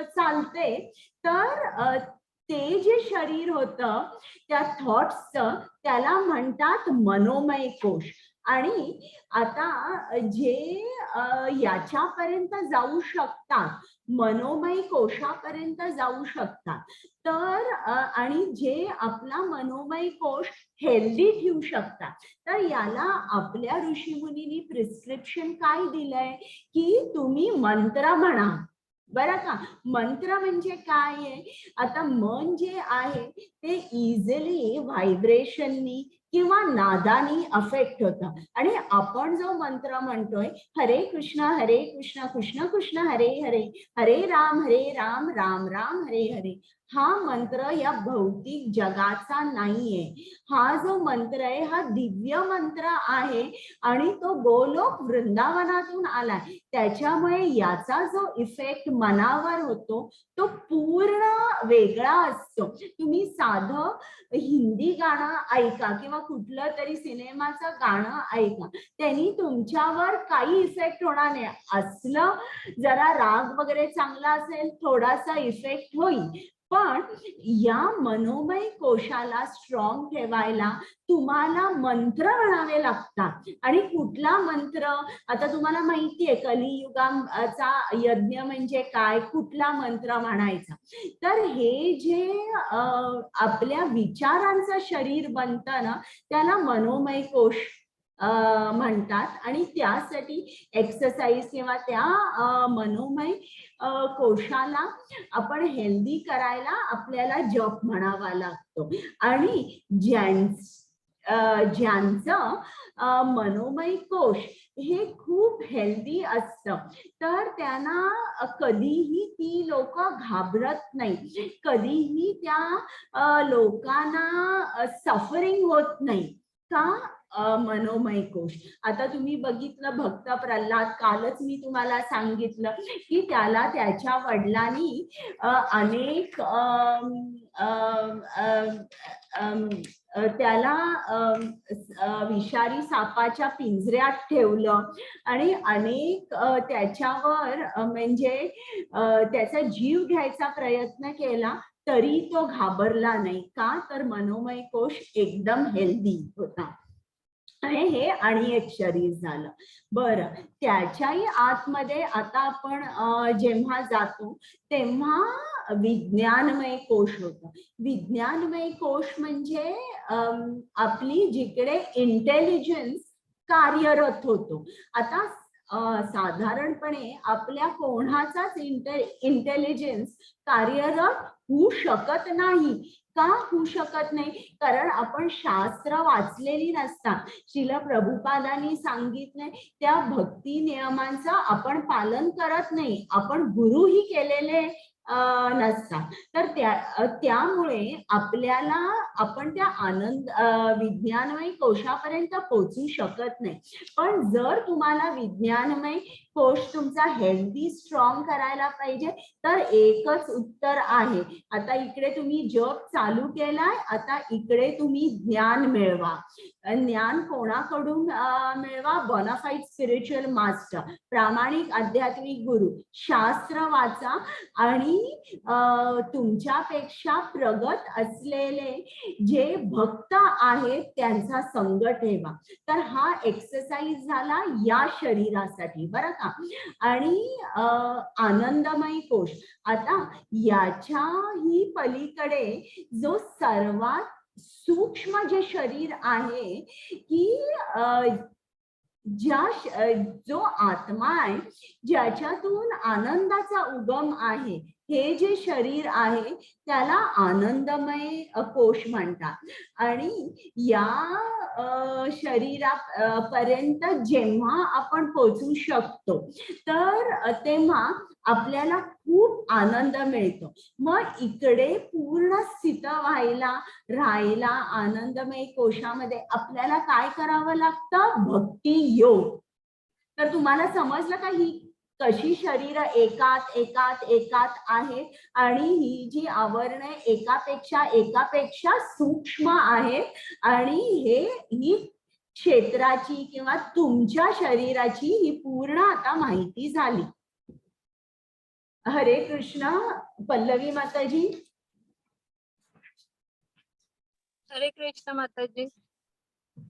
चालते. तर ते जे शरीर होतं त्या थॉट्सचं त्याला म्हणतात मनोमय कोश. आणि आता जे याच्यापर्यंत जाऊ शकतात, मनोमय कोशापर्यंत जाऊ शकतात, तर आणि जे आपला मनोमय कोश हेल्दी ठेवू शकतात, तर याला आपल्या ऋषीमुनींनी प्रिस्क्रिप्शन काय दिलंय की तुम्ही मंत्र म्हणा. बरं का, मंत्र म्हणजे काय आहे, आता मन जे आहे ते इझिली व्हायब्रेशननी किंवा नादानी अफेक्ट होतं. आणि आपण जो मंत्र म्हणतोय हरे कृष्ण कृष्ण कृष्ण हरे हरे, हरे राम राम राम हरे हरे, हा मंत्र या भौतिक जगाचा नाहीये. हा जो मंत्र आहे हा दिव्य मंत्र आहे आणि तो गोलोक वृंदावनातून आलाय. त्याच्यामुळे याचा जो इफेक्ट मनावर होतो तो पूर्ण वेगळा असतो. तुम्ही साधं हिंदी गाणं ऐका किंवा कुठलं तरी सिनेमाचं गाणं ऐका, त्यांनी तुमच्यावर काही इफेक्ट होणार नाही. असलं जरा राग वगैरे चांगला असेल थोडासा इफेक्ट होईल, पण या मनोमय कोशाला स्ट्रॉंग ठेवायला तुम्हाला मंत्र म्हणावे लागतात. आणि कुठला मंत्र, आता तुम्हाला माहितीये कलियुगाचा यज्ञ म्हणजे काय, कुठला मंत्र म्हणायचा. तर हे जे आपल्या विचारांचं शरीर बनतं ना त्याला मनोमय कोश म्हणतात. आणि त्यासाठी एक्सरसाइज किंवा त्या मनोमय कोशाला आपण हेल्दी करायला आपल्याला जप म्हणावा लागतो. आणि ज्यांचं मनोमय कोश हे खूप हेल्दी असतं तर त्यांना कधीही ती लोक घाबरत नाही, कधीही त्या लोकांना सफरिंग होत नाही. का? मनोमय कोश. आता तुम्ही बघितलं भक्त प्रल्हाद, कालच मी तुम्हाला सांगितलं की त्याला त्याच्या वडिलांनी अनेक त्याला विषारी सापाच्या पिंजऱ्यात ठेवलं आणि अनेक त्याच्यावर म्हणजे त्याचा जीव घ्यायचा प्रयत्न केला तरी तो घाबरला नाही. का? तर मनोमय कोश एकदम हेल्दी होता. हे आणि एक शरीर झालं. बरं, त्याच्याही आतमध्ये आता आपण जेव्हा जातो तेव्हा विज्ञानमय कोश होतं. विज्ञानमय कोश म्हणजे आपली जिकडे इंटेलिजन्स कार्यरत होतो. आता साधारणपणे आपल्या कोणाचाच इंटेलिजन्स कार्यरत होऊ शकत नाही. का होऊ शकत नाही? कारण आपण शास्त्र वाचलेली नसतात. श्रील प्रभुपादांनी सांगितले त्या भक्ती नियमांचं आपण पालन करत नाही, आपण गुरुही केलेले नसतात. तर त्यामुळे आपल्याला आपण त्या आनंद विज्ञानमय कोशापर्यंत पोहोचू शकत नाही. पण जर तुम्हाला विज्ञानमय कोश तुमचा हेल्दी स्ट्रॉंग करायला पाहिजे तर एकच उत्तर आहे. आता इकडे तुम्ही जप चालू केलाय, आता इकडे तुम्ही ज्ञान मिळवा. ज्ञान कोणाकडून मिळवा? बोनाफाईड स्पिरिच्युअल मास्टर, प्रामाणिक आध्यात्मिक गुरु. शास्त्र वाचा आणि तुमच्यापेक्षा प्रगत असलेले जे भक्त आहेत त्यांचा संग ठेवा. तर हा एक्सरसाइज झाला या शरीरासाठी, बरं का. आणि आनंदमय कोश, आता याच्याही पलीकडे जो सर्वात सूक्ष्म जे शरीर आहे की जो आत्मा आहे, ज्याच्यातून आनंदाचा उगम आहे, हे जे शरीर आहे त्याला आनंदमय कोश म्हणतात. आणि या शरीरापर्यंत जेव्हा आपण पोहोचू शकतो तर तेव्हा आपल्याला खूप आनंद मिळतो. मग इकडे पूर्ण स्थित राहायला आनंदमय कोशामध्ये आपल्याला काय करावं लागतं? भक्ती योग. तर तुम्हाला समजलं का ही कशी शरीर एकात एकात एकात आहे आणि ही जी आवरणे एकापेक्षा सूक्ष्म आहे. आणि ही क्षेत्राची किंवा तुमच्या शरीराची ही पूर्ण आता माहिती झाली. हरे कृष्ण. पल्लवी माताजी. हरे कृष्ण माताजी.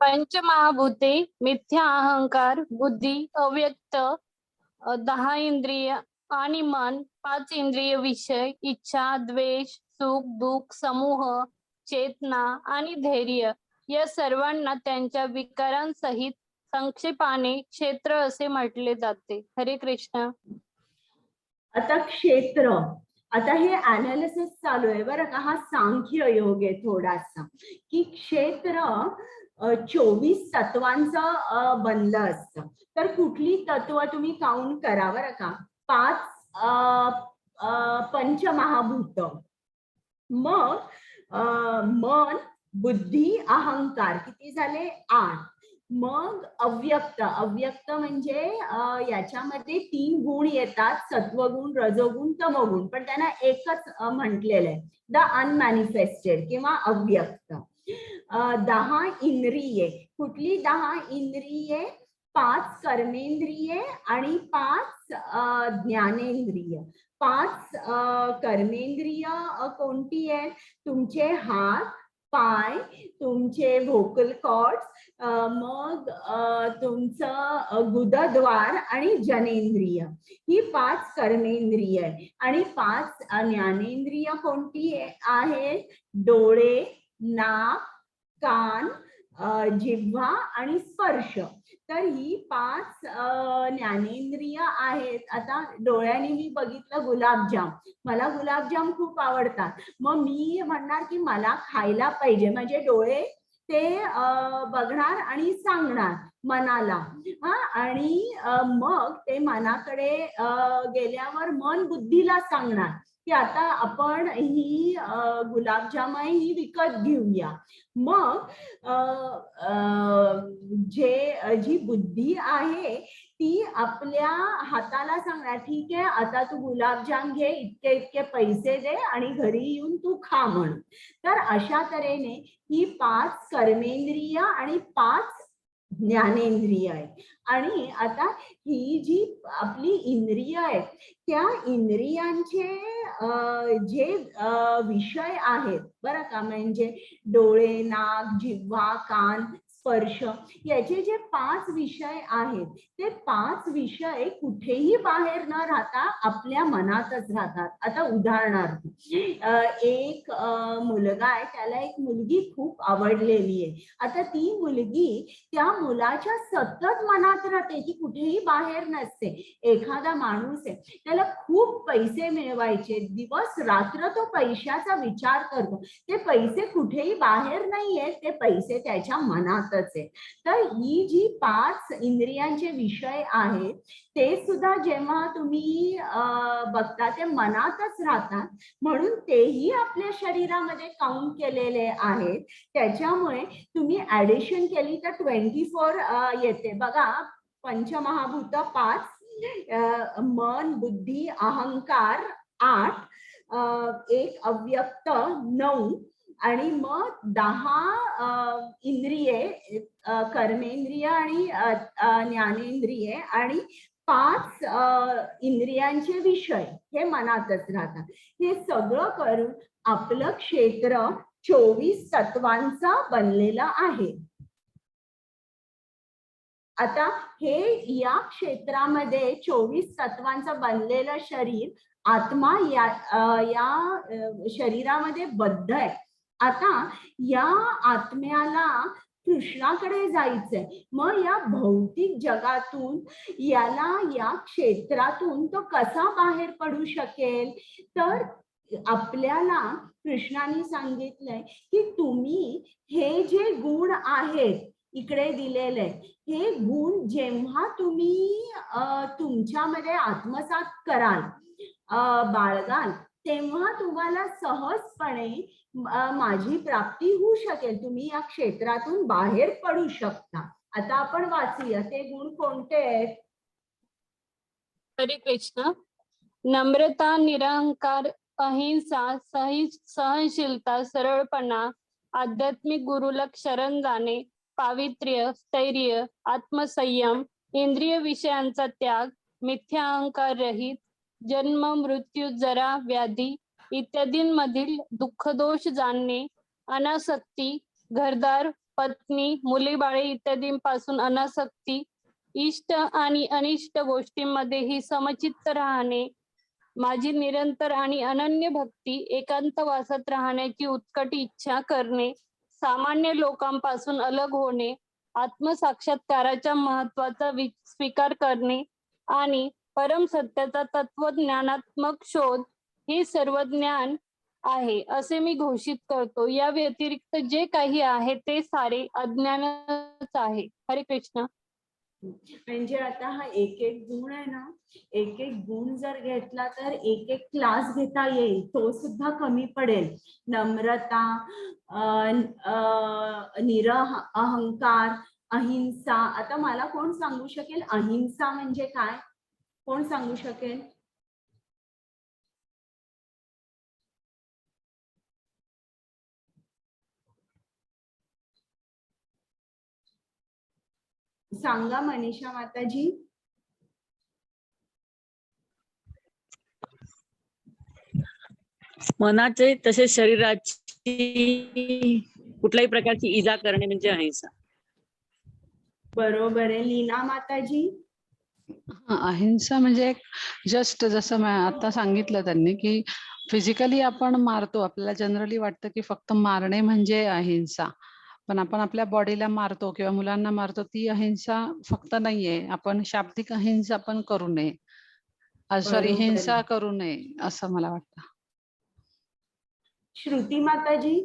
पंचमहाभूते, मिथ्या अहंकार, बुद्धी, अव्यक्त 10 इंद्रिय आणि मन, 5 इंद्रिय विषय, इच्छा, द्वेष, सुख, दुःख, समूह, चेतना आणि धैर्य या सर्वांना त्यांच्या विकारांसहित संक्षेपाने क्षेत्र असे म्हटले जाते. हरे कृष्ण. आता क्षेत्र, आता हे अनालिसिस चालू आहे बरं का. हा सांख्य योग आहे थोडासा, की क्षेत्र 24 तत्वांचं बनलं असतं. तर कुठली तत्व तुम्ही काउंट करा बरं का. 5 पंचमहाभूत, मग मन, बुद्धी, अहंकार किती झाले? 8. मग अव्यक्त म्हणजे याच्यामध्ये 3 गुण येतात, सत्वगुण, रजोगुण, तमोगुण, पण त्यांना एकच म्हटलेलं आहे, द अनमॅनिफेस्टेड किंवा अव्यक्त. 10 इंद्रिये. कुठली 10 इंद्रिये? 5 कर्मेंद्रिये आणि 5 ज्ञानेंद्रिय. 5 कर्मेंद्रिय कोणती आहे? तुमचे हात, पाय, तुमचे व्होकल कॉर्ड्स, मग तुमचं गुदद्वार आणि जनेंद्रिय. ही 5 कर्मेंद्रिय आहे. आणि 5 ज्ञानेंद्रिय कोणती आहे? डोळे, नाक, कान, जिव्हा आणि स्पर्श. तर ही 5 ज्ञानेंद्रिय आहेत. आता डोळ्याने मी बघितलं गुलाबजाम, मला गुलाबजाम खूप आवडतात, मग मी म्हणणार की मला खायला पाहिजे, म्हणजे डोळे ते बघणार आणि सांगणार मनाला. आणि मग ते मनाकडे गेल्यावर मन बुद्धीला सांगणार की आता आपण ही गुलाबजाम ही विकत घेऊया. मग जी बुद्धी आहे ती आपल्या हाताला सांगणार, ठीक आहे आता तू गुलाबजाम घे, इतके इतके पैसे दे आणि घरी येऊन तू खा म्हणून. तर अशा तऱ्हेने ही 5 कर्मेंद्रिय आणि 5 ज्ञानेंद्रिय आहे. आणि आता ही जी आपली इंद्रिय आहेत, त्या इंद्रियांचे जे विषय आहेत बरं का, म्हणजे डोळे, नाक, जिव्हा, कान, स्पर्श, याचे जे 5 विषय आहेत ते 5 विषय कुठेही बाहेर न राहता आपल्या मनातच राहतात. आता उदाहरणार्थ एक मुलगा आहे, त्याला एक मुलगी खूप आवडलेली आहे. आता ती मुलगी त्या मुलाच्या सतत मनात राहते, ती कुठेही बाहेर नसते. एखादा माणूस आहे, त्याला खूप पैसे मिळवायचे, दिवस रात्र तो पैशाचा विचार करतो, ते पैसे कुठेही बाहेर नाहीये, ते पैसे त्याच्या मनातच आहे. तर ही जी 5 इंद्रियांचे विषय आहेत ते सुद्धा जेव्हा तुम्ही बघता ते मनातच राहतात, म्हणून तेही आपल्या शरीरामध्ये काउंट केलेले आहेत. त्याच्यामुळे तुम्ही ऍडिशन केली तर 24 येते बघा. पंचमहाभूत 5, मन, बुद्धी, अहंकार 8, एक अव्यक्त 9, आणि मग 10 इंद्रिये, कर्मेंद्रिय आणि ज्ञानेंद्रिये, आणि 5 इंद्रियांचे विषय हे मनातच राहतात. हे सगळं करून आपलं क्षेत्र 24 तत्वांचं बनलेलं आहे. आता हे या क्षेत्रामध्ये 24 तत्वांचं बनलेलं शरीर, आत्मा या शरीरामध्ये बद्ध आहे. आता या आत्म्याला कृष्णाकडे जायचंय. मग या भौतिक जगातून याला या क्षेत्रातून तो कसा बाहेर पडू शकेल? तर आपल्याला कृष्णाने सांगितलंय की तुम्ही हे जे गुण आहेत इकडे दिलेले, हे गुण जेव्हा तुम्ही तुमच्यामध्ये आत्मसात कराल, बाळगाल, तेव्हा तुम्हाला सहजपणे माझी प्राप्ती होऊ शकेल. तुम्ही या क्षेत्रातून बाहेर पडू शकता. आता आपण वाचूया ते गुण कोणते आहेत. हरे कृष्ण. नम्रता, निरहंकार, अहिंसा, सहनशीलता, सरळपणा, आध्यात्मिक गुरुला शरण जाणे, पावित्र्य, स्थैर्य, आत्मसंयम, इंद्रिय विषयांचा त्याग, मिथ्या अहंकार रहित, जन्म, मृत्यू, जरा, व्याधी इत्यादींमधील दुःख दोष जाणणे, अनासक्ती, घरदार, पत्नी, मुलीबाळे इत्यादींपासून अनासक्ती, इष्ट आणि अनिष्ट गोष्टींमध्येही समचित्त राहणे, माझी निरंतर आणि अनन्य भक्ती, एकांतवासात राहण्याची उत्कट इच्छा करणे, सामान्य लोकांपासून अलग होणे, आत्मसाक्षात्काराच्या महत्वाचा स्वीकार करणे आणि परम सत्याचा तत्वज्ञानात्मक शोध, हे सर्व ज्ञान आहे असे मी घोषित करतो. या व्यतिरिक्त जे काही आहे ते सारे अज्ञानच आहे. हरे कृष्ण. म्हणजे आता हा एक एक गुण आहे ना, एक एक गुण जर घेतला तर एक एक क्लास घेता येईल, तो सुद्धा कमी पडेल. नम्रता, अहंकार, अहिंसा. आता मला कोण सांगू शकेल अहिंसा म्हणजे काय? कोण सांगू शकेल? सांगा मनीषा माताजी. मनाचे तसे शरीराची कुठल्याही प्रकारची इजा करणे म्हणजे अहिंसा. बरोबर आहे. लीना माताजी. अहिंसा म्हणजे जस्ट जसं आता सांगितलं त्यांनी की फिजिकली आपण मारतो, आपल्याला जनरली वाटतं की फक्त मारणे म्हणजे अहिंसा, पण आपण आपल्या बॉडीला मारतो किंवा मुलांना मारतो, ती अहिंसा फक्त नाहीये. आपण शाब्दिक अहिंसा पण करू नये, सॉरी हिंसा करू नये असं मला वाटतं. श्रुती माताजी.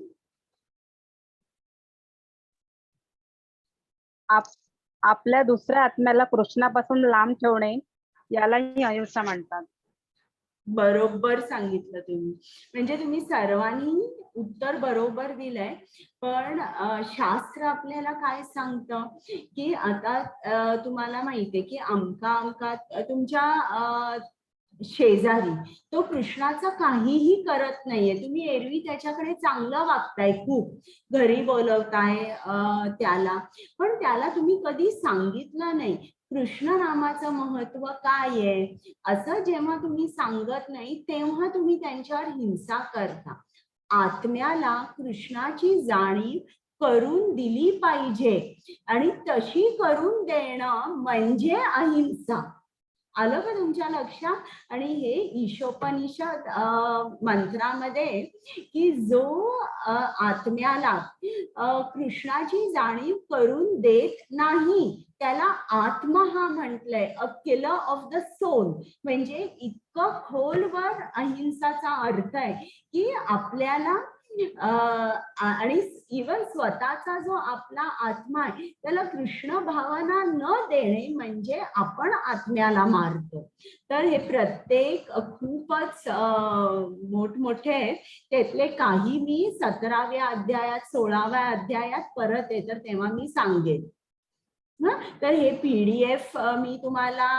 आपल्या दुसऱ्या आत्म्याला कृष्णापासून लांब ठेवणे यालाही अहिंसा म्हणतात. बरोबर सांगितलं तुम्ही. म्हणजे तुम्ही सर्वांनी उत्तर बरोबर दिलंय. पण शास्त्र आपल्याला काय सांगतं की आता तुम्हाला माहितीये की अमका तुमच्या शेजारी तो कृष्णाचा काहीही करत नाहीये, तुम्ही एरवी त्याच्याकडे चांगलं वागताय, खूप घरी बोलवताय त्याला, पण त्याला तुम्ही कधी सांगितलं नाही कृष्ण नामाचं महत्व काय आहे. असं जेव्हा तुम्ही सांगत नाही तेव्हा तुम्ही त्यांच्यावर हिंसा करता. आत्म्याला कृष्णाची जाणीव करून दिली पाहिजे आणि तशी करून देणं म्हणजे अहिंसा. आलं का तुमच्या लक्षात? आणि हे ईशोपनिषद मंत्रामध्ये की जो आत्म्याला कृष्णाची जाणीव करून देत नाही त्याला आत्मा हा म्हटलंय, a killer of the soul. म्हणजे इतकं खोलवर अहिंसाचा अर्थ आहे की आपल्याला आणि इवन स्वतःचा जो आपला आत्मा आहे त्याला कृष्ण भावना न देणे म्हणजे आपण आत्म्याला मारतो. तर हे प्रत्येक खूपच मोठमोठे आहेत. त्यातले काही मी 17व्या अध्यायात 16व्या अध्यायात परत आहे तर तेव्हा मी सांगेन. तर हे PDF मी तुम्हाला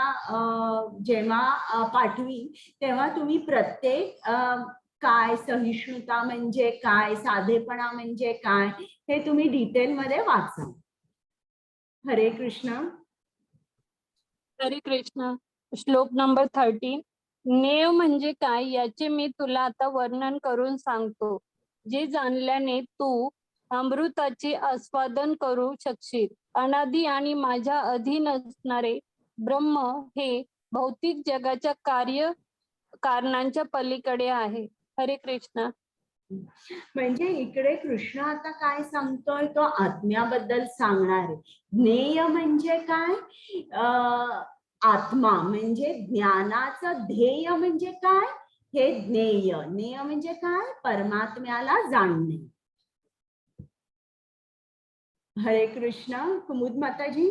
जेव्हा पाठवी तेव्हा तुम्ही प्रत्येक काय सहिष्णुता म्हणजे काय, साधेपणा म्हणजे काय हे तुम्ही डिटेलमध्ये वाचा. हरे कृष्ण. हरे कृष्ण. श्लोक नंबर 13. नेय म्हणजे काय याचे मी तुला आता वर्णन करून सांगतो. जे जाणल्याने तू अमृताचे आस्वादन करू शकशील. अनादि आणि माझ्या अधीन असणारे ब्रह्म हे भौतिक जगाच्या कारणांच्या पलीकडे आहे. हरे कृष्ण. म्हणजे इकडे कृष्ण आता काय सांगतोय तो आत्म्याबद्दल सांगणार आहे. ज्ञेय म्हणजे काय? आत्मा म्हणजे ज्ञानाचं ध्येय म्हणजे काय? हे ज्ञेय. ज्ञेय म्हणजे काय? परमात्म्याला जाणणे. हरे कृष्ण. कुमुद माताजी.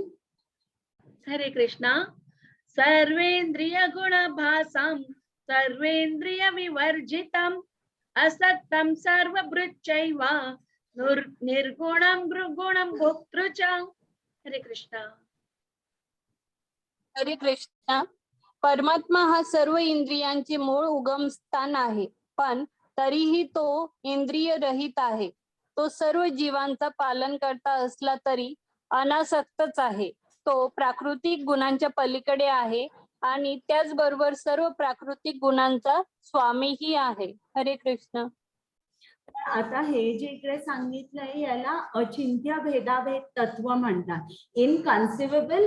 हरे कृष्णा. सर्वेंद्रिय गुणभासं सर्वेंद्रिय विवर्जितम् असक्तं सर्वभृच्चैव निर्गुणं गुणं भोक्तृ च. हरे कृष्णा. हरे कृष्णा. परमात्मा हा सर्व इंद्रियांचे मूळ उगमस्थान आहे, पण तरीही तो इंद्रिय रहित आहे. तो सर्व जीवांचा पालन करता असला तरी अनासक्तच आहे. तो प्राकृतिक गुणांच्या पलीकडे आहे आणि त्याचबरोबर सर्व प्राकृतिक गुणांचा स्वामीही आहे. हरे कृष्ण. आता हे जे इकडे सांगितलंय याला अचिंत्य भेदाभेद तत्व म्हणतात. Inconceivable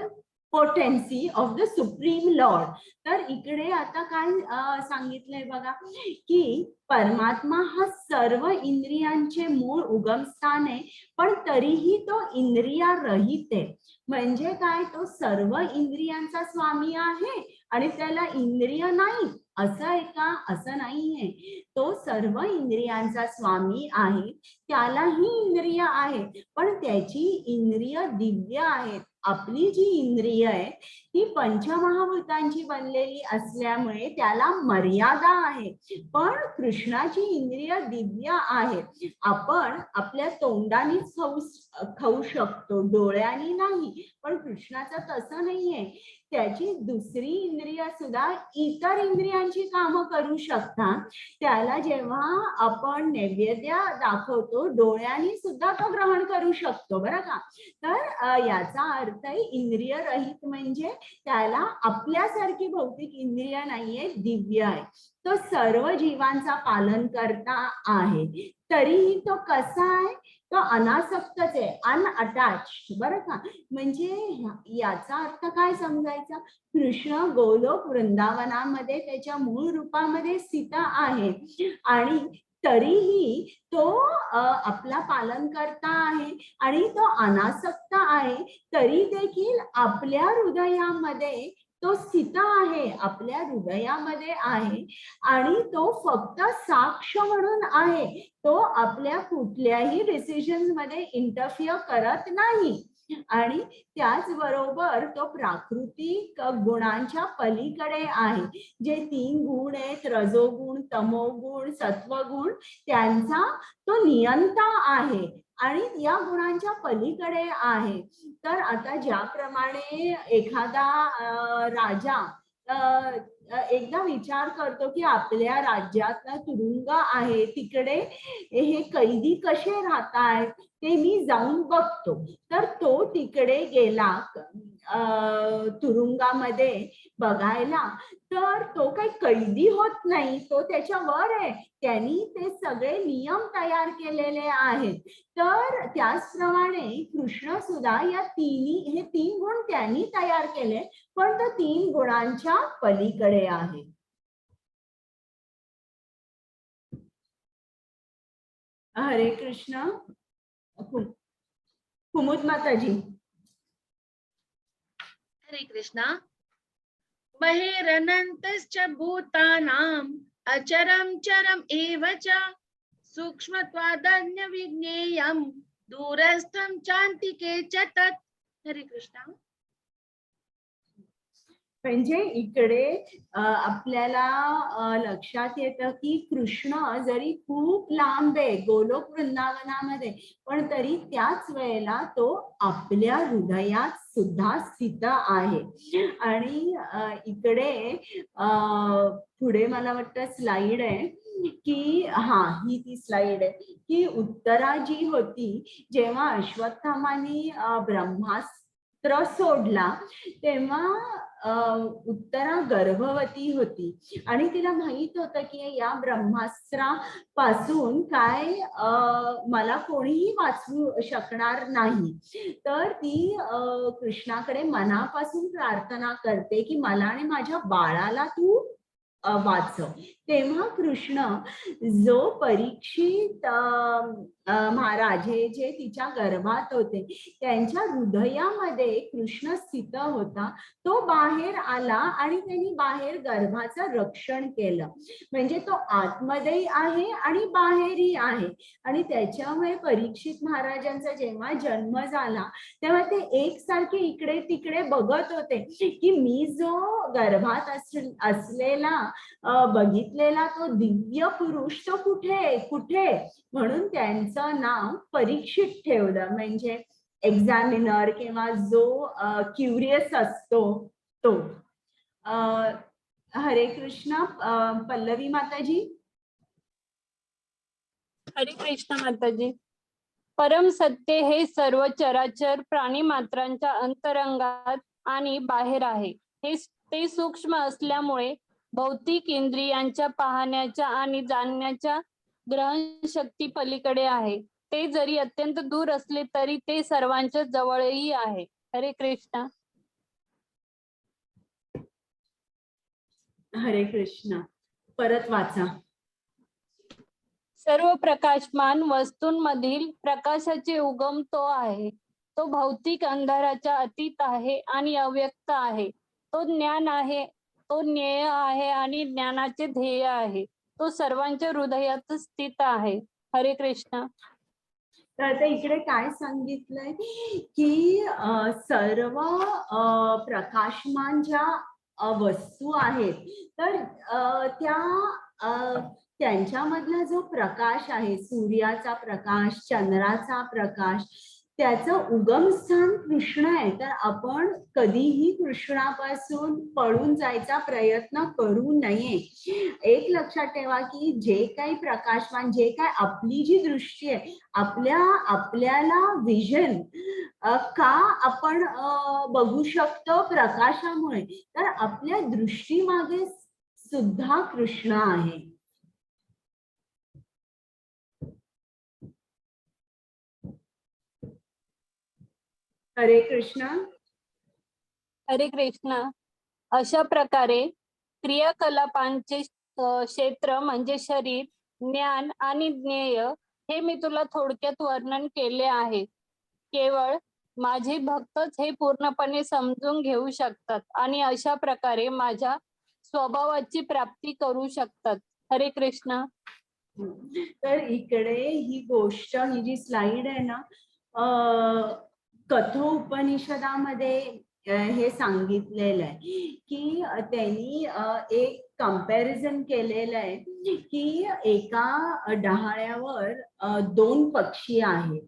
potency of the supreme lord. तर इकडे आता काय सांगितलंय बघा की परमात्मा हा सर्व इंद्रियांचे मूळ उगमस्थान आहे, पण तरीही तो इंद्रियारहित आहे. म्हणजे काय? तो सर्व इंद्रियांचा स्वामी आहे आणि त्याला इंद्रिय नाही असं आहे का? असं नाहीये. तो सर्व इंद्रियांचा स्वामी आहे, त्यालाही इंद्रिय आहेत, पण त्याची इंद्रिय दिव्य आहेत. आपली जी इंद्रिय आहे ती पंचमहाभूतांची बनलेली असल्यामुळे त्याला मर्यादा आहे, पण कृष्णाची इंद्रिय दिव्य आहेत. आपण आपल्या तोंडानेच खाऊ शकतो, डोळ्यांनी नाही, पण कृष्णाचं तसं नाहीये. त्याची दुसरी इंद्रिय सुद्धा इतर इंद्रियांची कामं करू शकतात. त्याला जेव्हा आपण नैवेद्य दाखवतो डोळ्यांनी सुद्धा तो ग्रहण करू शकतो, बरं का? तर याचा अर्थ आहे इंद्रिय रहित म्हणजे त्याला आपल्यासारखी भौतिक इंद्रिय नाहीये, दिव्य आहे. तो सर्व जीवांचा पालन करता आहे, तरीही तो कसा आहे? तो अनासक्तच आहे, अनअटॅच्ड, बरं का? म्हणजे याचा अर्थ काय समजायचा? कृष्ण गोलोक वृंदावनामध्ये त्याच्या मूळ रूपामध्ये स्थित आहे आणि तरीही तो आपला पालन करता आहे आणि तो अनासक्त आहे. तरी देखील आपल्या हृदयामध्ये तो स्थित आहे, आपल्या हृदयामध्ये आहे आणि तो फक्त साक्ष म्हणून आहे. तो आपल्या कुठल्याही डिसिजन मध्ये इंटरफिअर करत नाही आणि त्याचबरोबर तो प्राकृतिक गुणांच्या पलीकडे आहे. जे 3 गुण आहेत, रजोगुण, तमोगुण, सत्वगुण, त्यांचा तो नियंता आहे आणि या गुणांच्या पलीकडे आहे. तर आता ज्याप्रमाणे एखादा राजा एकदा विचार करतो की आपल्या राज्यात तुरुंग आहे, तिकडे हे कैदी कसे राहतात ते मी जाऊन बघतो. तर तो तिकडे गेला तुरुंगामध्ये बघायला, तर तो काही कैदी होत नाही, तो त्याच्यावर आहे. त्यांनी ते सगळे नियम तयार केलेले आहेत. तर त्याचप्रमाणे कृष्ण सुद्धा हे 3 गुण त्यांनी तयार केले, पण तो 3 गुणांच्या पलीकडे आहे. हरे कृष्ण. कुमुद माताजी. हरे कृष्णा. बहिरनन्तश्च भूतानाम् अचरं चरम् एव च सूक्ष्मत्वादन्य विज्ञेयं दूरस्थं चान्तिके च तत्. हरे कृष्णा. म्हणजे इकडे आपल्याला लक्षात येतं की कृष्ण जरी खूप लांब आहे गोलोक वृंदावनामध्ये, पण तरी त्याच वेळेला तो आपल्या हृदयात सुद्धा स्थित आहे. आणि इकडे पुढे मला वाटतं स्लाइड आहे की ही ती स्लाइड आहे की उत्तरा जी होती, जेव्हा अश्वत्थामाने ब्रह्मास्त्र सोडला तेव्हा उत्तरा गर्भवती होती आणि तिला माहित होतं की या ब्रह्मास्त्रापासून काय मला कोणीही वाचवू शकणार नाही. तर ती कृष्णाकडे मनापासून प्रार्थना करते की मला आणि माझ्या बाळाला तू वाचव. तेव्हा कृष्ण जो परीक्षित महाराज हे जे तिच्या गर्भात होते त्यांच्या हृदयामध्ये कृष्ण स्थित होता, तो बाहेर आला आणि त्यांनी बाहेर गर्भाचं रक्षण केलं. म्हणजे तो आतमध्येही आहे आणि बाहेरही आहे. आणि त्याच्यामुळे परीक्षित महाराजांचा जेव्हा जन्म झाला तेव्हा ते एकसारखे इकडे तिकडे बघत होते की मी जो गर्भात असलेला बघितलेला तो दिव्य पुरुष तो कुठे कुठे, म्हणून त्यांचं नाव परीक्षित ठेवलं. म्हणजे एक्झामिनर किंवा जो क्युरियस असतो तो. हरे कृष्ण. पल्लवी माताजी. हरे कृष्ण माताजी. परम सत्य हे सर्व चराचर प्राणी मात्रांच्या अंतरंगात आणि बाहेर आहे. ते सूक्ष्म असल्यामुळे भौतिक इंद्रियांच्या पाहण्याच्या आणि जाणण्याच्या ग्रहण शक्ती पलीकडे आहे. ते जरी अत्यंत दूर असले तरी ते सर्वांच्या जवळही आहे. हरे कृष्ण. हरे कृष्ण. परत वाचा. सर्व प्रकाशमान वस्तूंमधील प्रकाशाचे उगम तो आहे. तो भौतिक अंधाराच्या अतीत आहे आणि अव्यक्त आहे. तो ज्ञान आहे, तो ज्ञेय आहे आणि ज्ञानाचे ध्येय आहे. तो सर्वांच्या हृदयात स्थित आहे. हरे कृष्ण. तर आता इकडे काय सांगितलंय की सर्व प्रकाशमान ज्या वस्तू आहेत तर त्यांच्यामधला जो प्रकाश आहे, सूर्याचा प्रकाश, चंद्राचा प्रकाश, त्याचं उगमस्थान कृष्ण आहे. तर आपण कधीही कृष्णापासून पळून जायचा प्रयत्न करू नये. एक लक्षात ठेवा की जे काही प्रकाशमान, जे काय आपली जी दृष्टी आहे, आपल्याला विजन का आपण बघू शकतो प्रकाशामुळे, तर आपल्या दृष्टीमागे सुद्धा कृष्ण आहे. हरे कृष्ण. हरे कृष्ण. अशा प्रकारे क्रियाकलापांचे क्षेत्र म्हणजे शरीर, ज्ञान आणि ज्ञेय हे मी तुला थोडक्यात वर्णन केले आहे. केवळ माझे भक्तच हे पूर्णपणे समजून घेऊ शकतात आणि अशा प्रकारे माझ्या स्वभावाची प्राप्ती करू शकतात. हरे कृष्ण. तर इकडे ही गोष्ट, ही जी स्लाइड आहे ना, कठोपनिषदामध्ये हे सांगितलेलं आहे की त्यांनी एक कंपॅरिझन केलेलं आहे की एका डहाळ्यावर 2 पक्षी आहेत.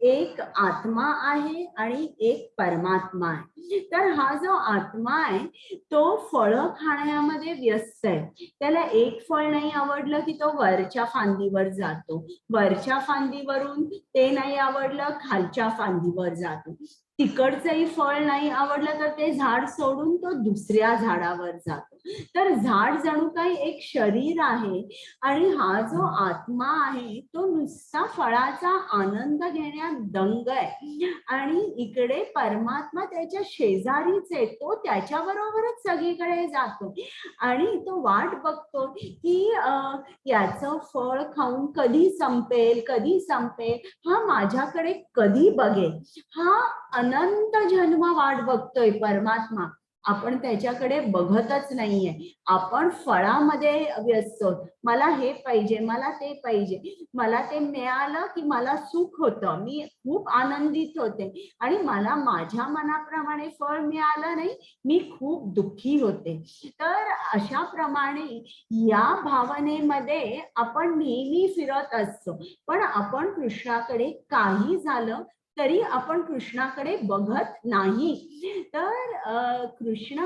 एक आत्मा आहे आणि एक परमात्मा आहे. तर हा जो आत्मा आहे तो फळं खाण्यामध्ये व्यस्त आहे. त्याला एक फळ नाही आवडलं की तो वरच्या फांदीवर जातो, वरच्या फांदीवरून ते नाही आवडलं खालच्या फांदीवर जातो, तिकडचंही फळ नाही आवडलं तर ते झाड सोडून तो दुसऱ्या झाडावर जातो. तर झाड जणू काही एक शरीर आहे आणि हा जो आत्मा आहे तो नुसता फळाचा आनंद घेण्यात दंग आहे आणि इकडे परमात्मा त्याच्या शेजारीच आहे, तो त्याच्याबरोबरच सगळीकडे जातो आणि तो वाट बघतो की याचं फळ खाऊन कधी संपेल, कधी संपेल, हा माझ्याकडे कधी बघेल. हा अनंत जन्म वाट बघतोय परमात्मा. आपण त्याच्याकडे बघतच नाहीये. आपण फळामध्ये व्यस्त आहोत. मला हे पाहिजे, मला ते पाहिजे, मला ते मिळालं की मला सुख होतं, मी खूप आनंदित होते आणि मला माझ्या मनाप्रमाणे फळ मिळालं नाही, मी खूप दुःखी होते. तर अशा प्रमाणे या भावनेमध्ये आपण नेहमी फिरत असतो. पण आपण कृष्णाकडे काही झालं तरी आपण कृष्णाकडे बघत नाही. तर कृष्ण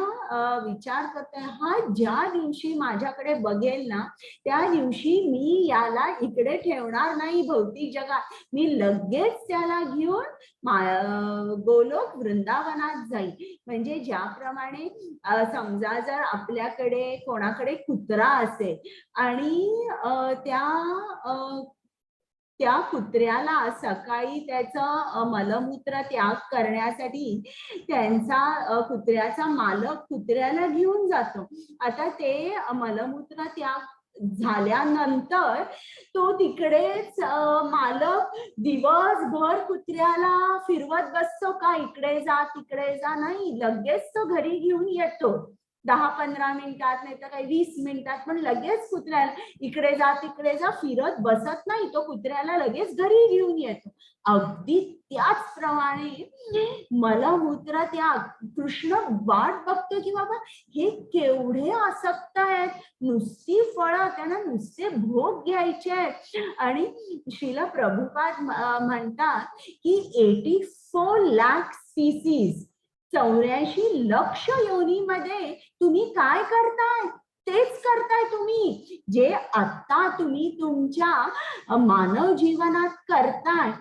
विचार करतोय, हा ज्या दिवशी माझ्याकडे बघेल ना त्या दिवशी मी याला इकडे ठेवणार नाही भौतिक जगात, मी लगेच त्याला घेऊन गोलोक वृंदावनात जाईल. म्हणजे ज्याप्रमाणे समजा जर आपल्याकडे कोणाकडे कुत्रा असेल आणि त्या कुत्र्याला सकाळी त्याचं मलमूत्र त्याग करण्यासाठी कुत्र्याचा मालक कुत्र्याला घेऊन जातो. आता ते मलमूत्र त्याग झाल्यानंतर तो तिकडेच मालक दिवसभर कुत्र्याला फिरवत बसतो का, इकडे जा तिकडे जा, नाही, लगेच तो घरी घेऊन येतो. 10-15 मिनिटात नाही तर काही 20 मिनिटात, पण लगेच कुत्र्याला इकडे जा तिकडे जा फिरत बसत नाही, तो कुत्र्याला लगेच घरी घेऊन येतो. अगदी त्याचप्रमाणे मलमूत्र त्याग कृष्ण वाट बघतो की बाबा हे केवढे आसक्त आहेत, नुसती फळं, त्यांना नुसते भोग घ्यायचे आहेत. आणि श्रील प्रभुपाद म्हणतात की 84 लाख स्पीसीज, 84 लक्ष योनीमध्ये तुम्ही काय करताय, तेच करताय तुम्ही जे आता तुम्ही तुमच्या मानव जीवनात करताय.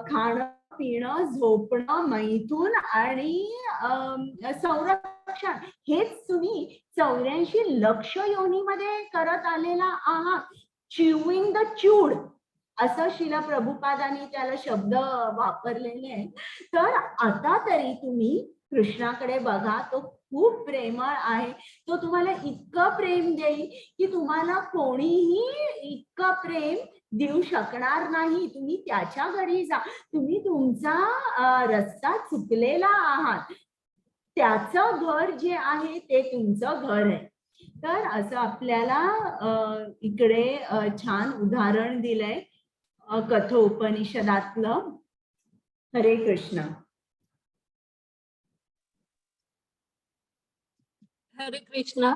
खाणं पिणं झोपणं मैथून आणि संरक्षण, हेच तुम्ही 84 लक्ष योनीमध्ये करत आलेला आहात. च्युइंग द च्यूड असं श्रील प्रभुपादांनी त्याला शब्द वापरलेले आहे. तर आता तरी तुम्ही कृष्णाकडे बघा, तो खूप प्रेमळ आहे. तो तुम्हाला इतकं प्रेम देईल की तुम्हाला कोणीही इतकं प्रेम देऊ शकणार नाही. तुम्ही त्याच्या घरी जा, तुम्ही तुमचा रस्ता चुकलेला आहात, त्याचं घर जे आहे ते तुमचं घर आहे. तर असं आपल्याला इकडे छान उदाहरण दिलंय कठोपनिषदातलं. हरे कृष्ण. हरे कृष्ण.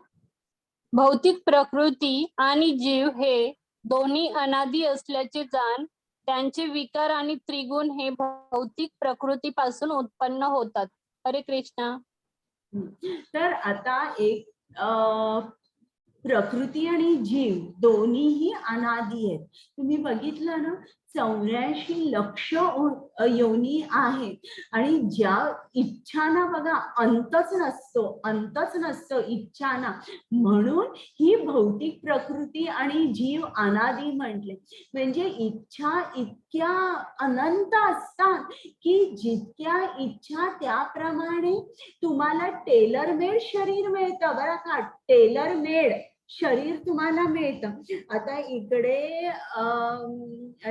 भौतिक प्रकृती आणि जीव हे दोन्ही अनादी असल्याचे जाण, त्यांचे विकार आणि त्रिगुण हे भौतिक प्रकृतीपासून उत्पन्न होतात. हरे कृष्ण. तर आता एक प्रकृती आणि जीव दोन्हीही अनादी आहेत. तुम्ही बघितलं ना, 84 लक्ष योनी आहेत आणि ज्या इच्छाना बघा अंतच नसतो इच्छाना, म्हणून ही भौतिक प्रकृती आणि जीव अनादी म्हटले. म्हणजे इच्छा इतक्या अनंत असतात की जितक्या इच्छा त्याप्रमाणे तुम्हाला टेलर मेड शरीर मिळतं. बरं का, टेलर मेड शरीर तुम्हाला मिळतं. आता इकडे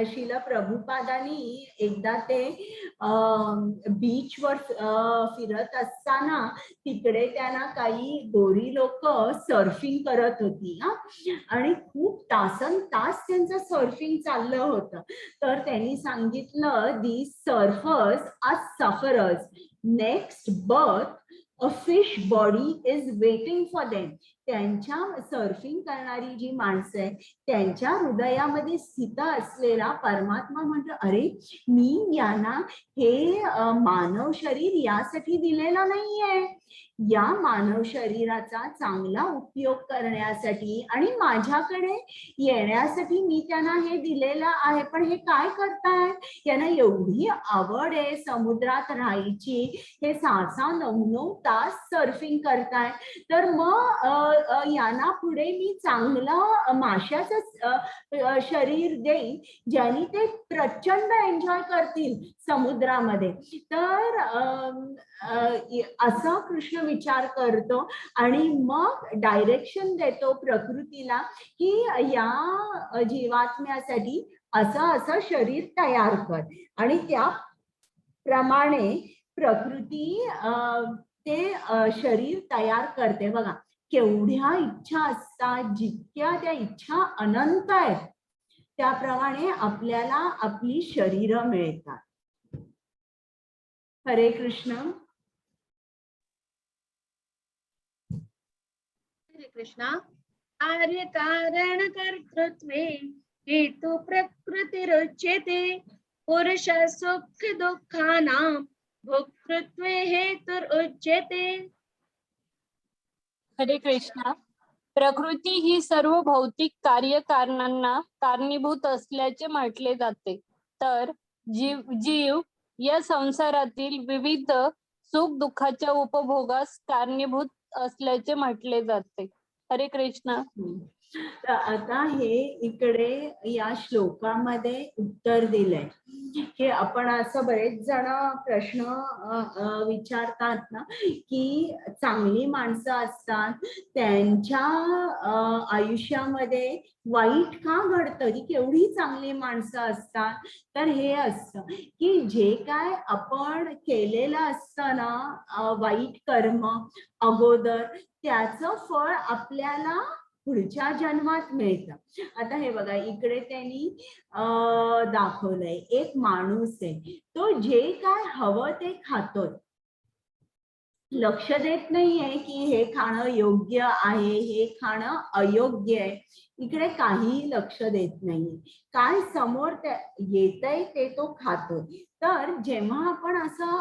श्रील प्रभुपादांनी एकदा ते बीचवर फिरत असताना तिकडे त्यांना काही गोरी लोक सर्फिंग करत होती आणि खूप तासन तास त्यांचं सर्फिंग चाललं होतं. तर त्यांनी सांगितलं, the surfers are sufferers, next birth a fish body is waiting for them. त्यांच्या सर्फिंग करणारी जी माणसं आहे त्यांच्या हृदयामध्ये स्थित असलेला परमात्मा म्हणतो, अरे मी यांना हे मानव शरीर यासाठी दिलेलं नाहीये, या मानव शरीराचा चांगला उपयोग करण्यासाठी आणि माझ्याकडे येण्यासाठी मी त्यांना हे दिलेलं आहे. पण हे काय करताय, यांना एवढी आवड आहे समुद्रात राहायची, हे 6-6, 9-9 तास सर्फिंग करताय, तर मग यांना पुढे मी चांगलं माशाचं शरीर देईन ज्यांनी ते प्रचंड एन्जॉय करतील समुद्रामध्ये. तर असा कृष्ण विचार करतो आणि मग डायरेक्शन देतो प्रकृतीला की या जीवात्म्यासाठी असं शरीर तयार कर. आणि त्याप्रमाणे प्रकृती ते शरीर तयार करते. बघा केवढ्या इच्छा असतात, जितक्या त्या इच्छा अनंत आहेत त्याप्रमाणे आपल्याला आपली शरीरं मिळतात. हरे कृष्ण. हरे कृष्णा. कार्य कारण कर्तृत्वे हेतु प्रकृतिरुच्यते पुरुष सुख दुःखानां भोक्तृत्वे हेतुरुच्यते. हरे कृष्णा. प्रकृती ही सर्व भौतिक कार्यकारणांना कारणीभूत असल्याचे म्हटले जाते. तर जीव या संसारातील विविध सुख दुःखाच्या उपभोगास कारणीभूत असल्याचे म्हटले जाते. हरे कृष्ण. तर आता हे इकडे या श्लोकामध्ये उत्तर दिलंय की आपण असं बरेच जण प्रश्न विचारतात ना की चांगली माणसं असतात त्यांच्या आयुष्यामध्ये वाईट का घडतं, ती केवढी चांगली माणसं असतात. तर हे असतं की जे काय आपण केलेलं असतं ना वाईट कर्म अगोदर, त्याचं फळ आपल्याला पुढच्या जन्मात मिळतं. आता हे बघा इकडे त्यांनी दाखवलंय एक माणूस आहे, तो जे काय हवं ते खातोय, लक्ष देत नाहीये की हे खाणं योग्य आहे हे खाणं अयोग्य आहे, इकडे काही लक्ष देत नाहीये. काय समोर येतंय ते तो खातोय. तर जेव्हा आपण असं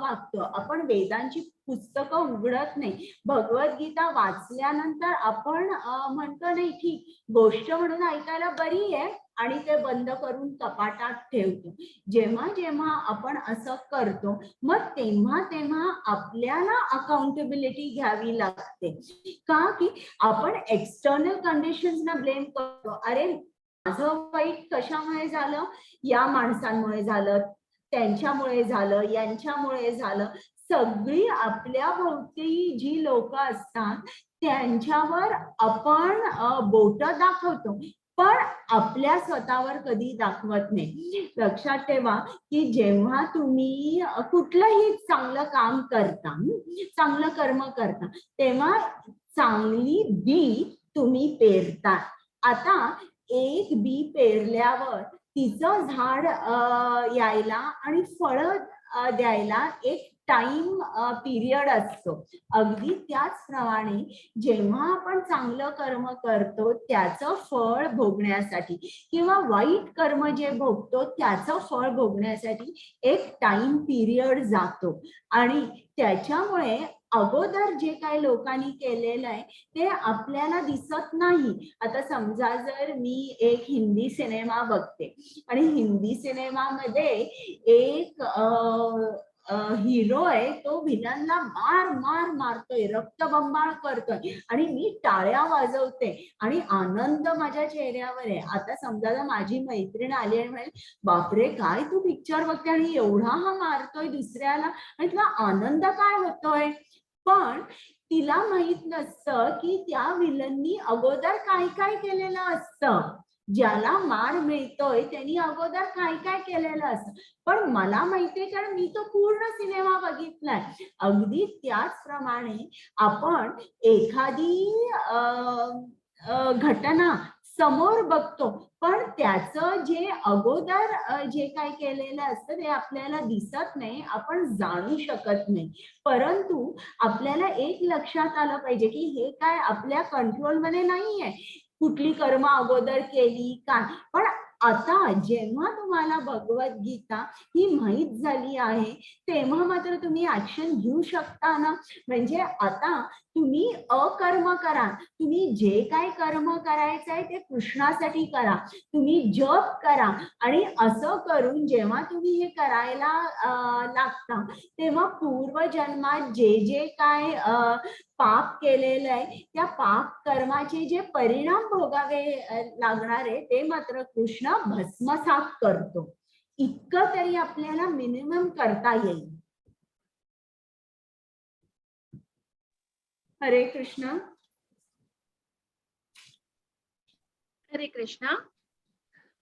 वागतो, आपण वेदांची पुस्तकं उघडत नाही, भगवद्गीता वाचल्यानंतर आपण म्हणतो नाही ठीक गोष्ट म्हणून ऐकायला बरी आहे आणि ते बंद करून कपाटात ठेवतो. जेव्हा जेव्हा आपण असं करतो मग तेव्हा आपल्याला अकाउंटेबिलिटी घ्यावी लागते. का की आपण एक्सटर्नल कंडिशन्सना ब्लेम करतो, अरे माझं वाईट कशामुळे झालं, या माणसांमुळे झालं, त्यांच्यामुळे झालं, यांच्यामुळे झालं. सगळी आपल्या भोवती जी लोक असतात त्यांच्यावर आपण बोट दाखवतो पण आपल्या स्वतःवर कधी दाखवत नाही. लक्षात ठेवा की जेव्हा तुम्ही कुठलंही चांगलं काम करता, चांगलं कर्म करता, तेव्हा चांगली बी तुम्ही पेरता. आता एक बी पेरल्यावर तिचं झाड यायला आणि फळं द्यायला एक टाइम पिरियड असतो. अगदी त्याचप्रमाणे जेव्हा आपण चांगलं कर्म करतो त्याचं फळ भोगण्यासाठी किंवा वाईट कर्म जे भोगतो त्याचं फळ भोगण्यासाठी एक टाइम पिरियड जातो आणि त्याच्यामुळे अगोदर जे काही लोकांनी केलेलं आहे ते आपल्याला दिसत नाही. आता समजा जर मी एक हिंदी सिनेमा बघते आणि हिंदी सिनेमामध्ये एक हिरो आहे, तो विलनला मारतोय, रक्तबंबाळ करतोय आणि मी टाळ्या वाजवते आणि आनंद माझ्या चेहऱ्यावर आहे. आता समजा जर माझी मैत्रीण आली आणि म्हणेल बापरे काय तू पिक्चर बघते आणि एवढा हा मारतोय दुसऱ्याला आणि तुला आनंद काय होतोय, पण तिला माहित नसतं की त्या विलननी अगोदर काय काय केलेलं असतं. ज्याला मार मिळतोय त्यांनी अगोदर काय काय केलेलं असतं, पण मला माहितीये कारण मी तो पूर्ण सिनेमा बघितलाय. अगदी त्याचप्रमाणे आपण एखादी घटना समोर बघतो, पण त्याचं जे अगोदर जे काय केलेलं असतं ते आपल्याला दिसत नाही, आपण जाणू शकत नाही. परंतु आपल्याला एक लक्षात आलं पाहिजे की हे काय आपल्या कंट्रोलमध्ये नाहीये, कुठली कर्म अगोदर केली काय. पण आता जेव्हा तुम्हाला भगवद्गीता ही माहीत झाली आहे तेव्हा मात्र तुम्ही ऍक्शन घेऊ शकता ना. म्हणजे आता तुम्ही अकर्म करा, तुम्ही जे काय कर्म करायचं आहे ते कृष्णासाठी करा, तुम्ही जप करा. आणि असं करून जेव्हा तुम्ही हे करायला लागता तेव्हा पूर्वजन्मात जे जे काय पाप केलेलं आहे त्या पाप कर्माचे जे परिणाम भोगावे लागणार आहे ते मात्र कृष्ण भस्मसात करतो. इतकं तरी आपल्याला मिनिमम करता येईल. हरे कृष्ण. हरे कृष्णा.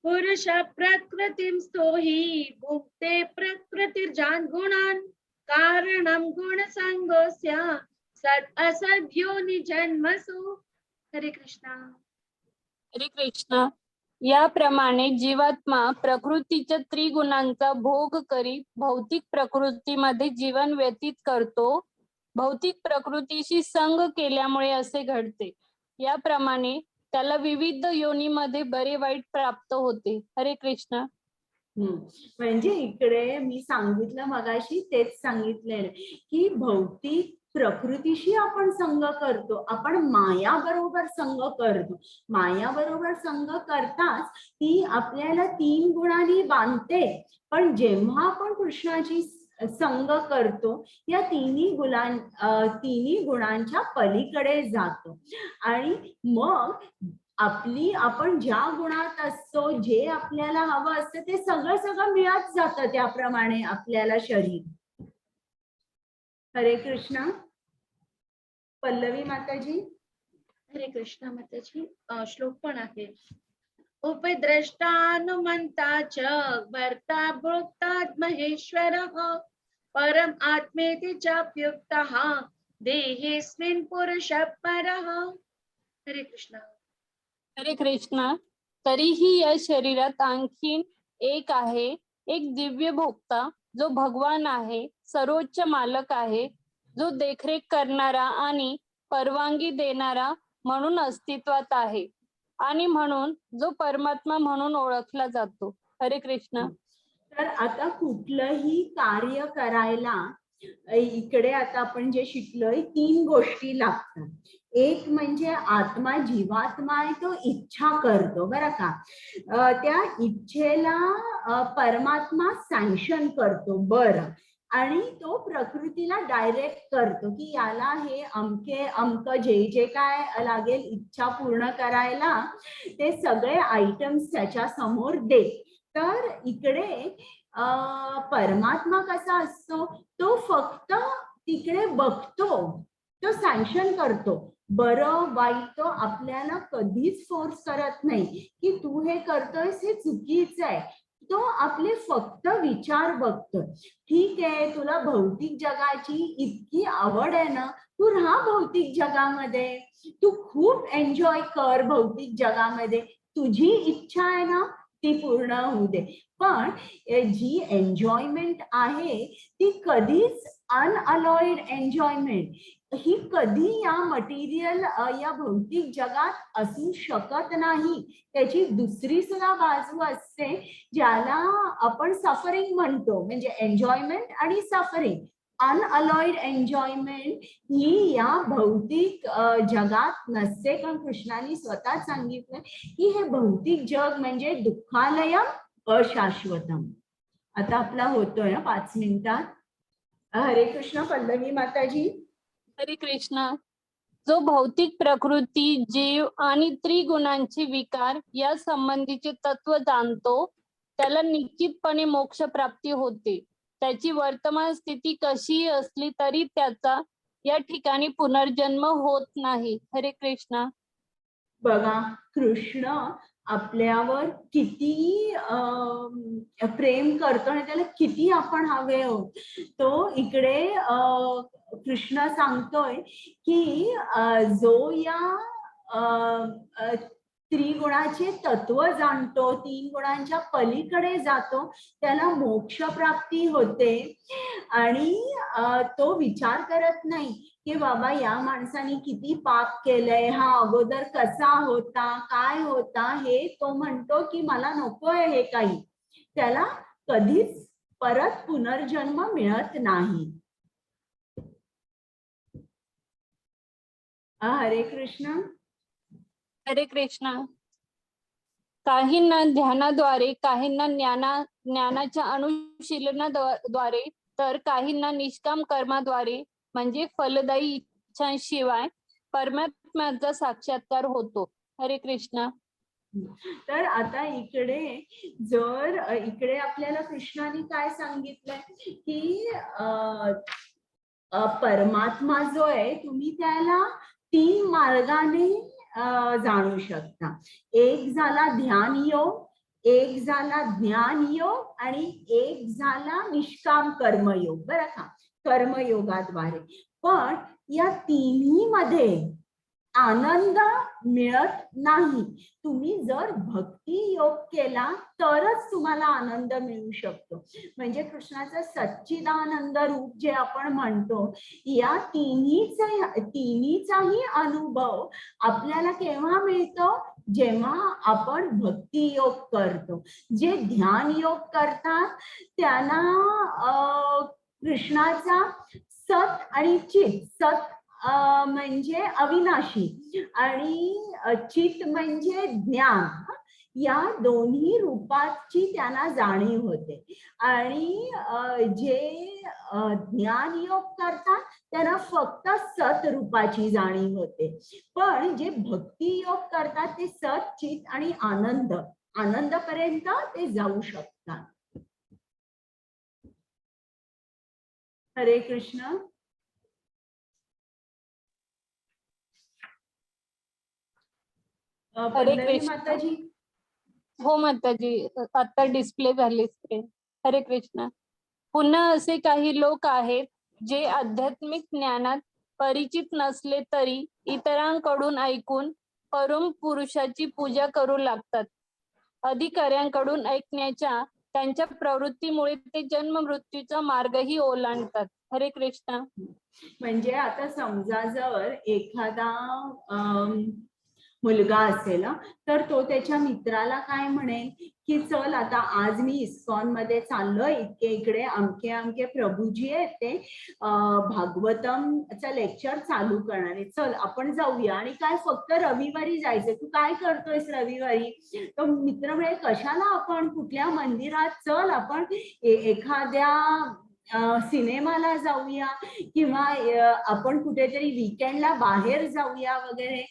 पुरुष प्रकृतिं स्तोहि भुक्ते प्रकृतिर्जान् गुणान् कारणं गुणसंगोऽस्य सद् असद्योनि जन्मसु. हरे कृष्णा. हरे कृष्ण. याप्रमाणे जीवात्मा प्रकृतीच्या त्रिगुणांचा भोग करीत भौतिक प्रकृतीमध्ये जीवन व्यतीत करतो. भौतिक प्रकृतीशी संग केल्यामुळे असे घडते. याप्रमाणे त्याला विविध योनीमध्ये बरे वाईट प्राप्त होते. हरे कृष्ण. म्हणजे इकडे मी सांगितलं मगाशी तेच सांगितलेलं की भौतिक प्रकृतीशी आपण संग करतो, आपण माया बरोबर संग करतो. माया बरोबर संग करताच ती आपल्याला 3 गुणांनी बांधते. पण जेव्हा आपण कृष्णाची संग करतो या तिन्ही गुणांच्या पलीकडे जातो आणि मग आपण ज्या गुणात असतो, जे आपल्याला हवं असतं ते सगळं मिळत जातं त्याप्रमाणे आपल्याला शरीर. हरे कृष्ण. पल्लवी माताजी. हरे कृष्णा माताजी. श्लोक पण आहे. उपद्रष्टानुमंता च भर्ता भोक्ता महेश्वरः परम आत्मेति चाप्युक्तः देहेस्मिन् पुरुषः परः. हरे कृष्णा. हरे कृष्ण. तरीही या शरीरात आणखीन एक आहे, एक दिव्य भोक्ता जो भगवान आहे, सर्वोच्च मालक आहे, जो देखरेख करणारा आणि परवानगी देणारा म्हणून अस्तित्वात आहे आणि म्हणून जो परमात्मा म्हणून ओळखला जातो. हरे कृष्ण. तर आता कुठलंही कार्य करायला इकडे आता आपण जे शिकलोय 3 गोष्टी लागतात. एक म्हणजे आत्मा जीवात्मा आहे तो इच्छा करतो बरं का. त्या इच्छेला परमात्मा सँक्शन करतो. बरं. आणि तो प्रकृतीला डायरेक्ट करतो की याला हे अमक जे काय लागेल इच्छा पूर्ण करायला ते सगळे आयटम्स त्याच्या समोर दे. तर इकडे परमात्मा कसा असतो, तो फक्त तिकडे बघतो, तो सँक्शन करतो. बरं वाईट तो आपल्याला कधीच फोर्स करत नाही की तू हे करतोयस हे चुकीचं आहे. तो आपले फक्त विचार बघतो. ठीक आहे, तुला भौतिक जगाची इतकी आवड आहे ना, तू राहा भौतिक जगामध्ये, तू खूप एन्जॉय कर भौतिक जगामध्ये, तुझी इच्छा आहे ना ती पूर्ण होऊ दे. पण जी एन्जॉयमेंट आहे ती कधीच अनअलॉइड एन्जॉयमेंट ही कधी या मटेरियल या भौतिक जगात असू शकत नाही. त्याची दुसरी सुद्धा बाजू असते ज्याला आपण सफरिंग म्हणतो. म्हणजे एन्जॉयमेंट आणि सफरिंग. अनअलॉइड एन्जॉयमेंट ही या भौतिक जगात नसते. कारण कृष्णाने स्वतः सांगितलं की हे भौतिक जग म्हणजे दुःखालयम अशाश्वतम. आता आपला होतोय ना 5 मिनिटात. हरे कृष्ण. पल्लवी माताजी. हरे कृष्ण. जो भौतिक प्रकृती, जीव आणि त्रिगुणांचे विकार या संबंधीचे तत्व जाणतो त्याला निश्चितपणे मोक्ष प्राप्ती होते. त्याची वर्तमान स्थिती कशीही असली तरी त्याचा या ठिकाणी पुनर्जन्म होत नाही. हरे कृष्ण. बघा कृष्ण आपल्यावर किती प्रेम करतो आणि त्याला किती आपण हवे आहोत. तो इकडे कृष्ण सांगतोय की जो या त्रिगुणाचे तत्व जाणतो, 3 गुणांच्या पलीकडे जातो, त्याला मोक्ष प्राप्ती होते. आणि तो विचार करत नाही की बाबा या माणसाने किती पाप केलंय, हा अगोदर कसा होता, काय होता, हे तो म्हणतो की मला नकोय हे काही. त्याला कधीच परत पुनर्जन्म मिळत नाही. हरे कृष्ण. हरे कृष्णा. काहींना ध्यानाद्वारे, काहींना ज्ञानाच्या अनुशीलनाद्वारे, तर काहींना निष्काम कर्माद्वारे म्हणजे फलदायी इच्छांशिवाय परमात्म्याचा साक्षात्कार होतो. हरे कृष्णा. तर आता इकडे आपल्याला कृष्णाने काय सांगितलंय की परमात्मा जो आहे तुम्ही त्याला 3 मार्गाने जाणू शकता. एक झाला ध्यान योग, एक झाला ज्ञान योग आणि एक झाला निष्काम कर्मयोग. बरं का, कर्मयोगाद्वारे. पण या तिन्ही मध्ये आनंद मिळत नाही. तुम्ही जर भक्ती योग केला तरच तुम्हाला आनंद मिळू शकतो. म्हणजे कृष्णाचं सच्चिदानंद रूप जे आपण म्हणतो, या तिन्हीचाही अनुभव आपल्याला केव्हा मिळतो, जेव्हा आपण भक्ती योग करतो. जे ध्यान योग करतात त्यांना कृष्णाचा सत आणि चित, सत म्हणजे अविनाशी आणि चित म्हणजे ज्ञान, या दोन्ही रूपाची त्यांना जाणीव होते. आणि जे ज्ञान योग करतात त्यांना फक्त सत रूपाची जाणीव होते. पण जे भक्ती योग करतात ते सत, चित आणि आनंदापर्यंत ते जाऊ शकतात. हरे कृष्ण. हरे कृष्ण. माताजी. हो माताजी, आता डिस्प्ले झाली स्क्रीन. हरे कृष्ण. पुन्हा असे काही लोक आहेत जे आध्यात्मिक ज्ञानात परिचित नसले तरी इतरांकडून ऐकून परम पुरुषाची पूजा करू लागतात. अधिकाऱ्यांकडून ऐकण्याच्या त्यांच्या प्रवृत्तीमुळे ते जन्म मृत्यूचा मार्गही ओलांडतात. हरे कृष्ण. म्हणजे आता समजा जर एखादा मुलगा असेल तर तो त्याच्या मित्राला काय म्हणेल की चल आता आज मी इस्कॉन मध्ये चाललोय, इकडे अमके प्रभूजी आहेत ते भागवतमचं लेक्चर चालू करणार आहे, चल आपण जाऊया. आणि काय फक्त रविवारी जायचं, तू काय करतोयस रविवारी? तो मित्र म्हणेल कशाला, आपण कुठल्या मंदिरात, चल आपण एखाद्या सिनेमाला जाऊया किंवा आपण कुठेतरी वीकेंडला बाहेर जाऊया वगैरे.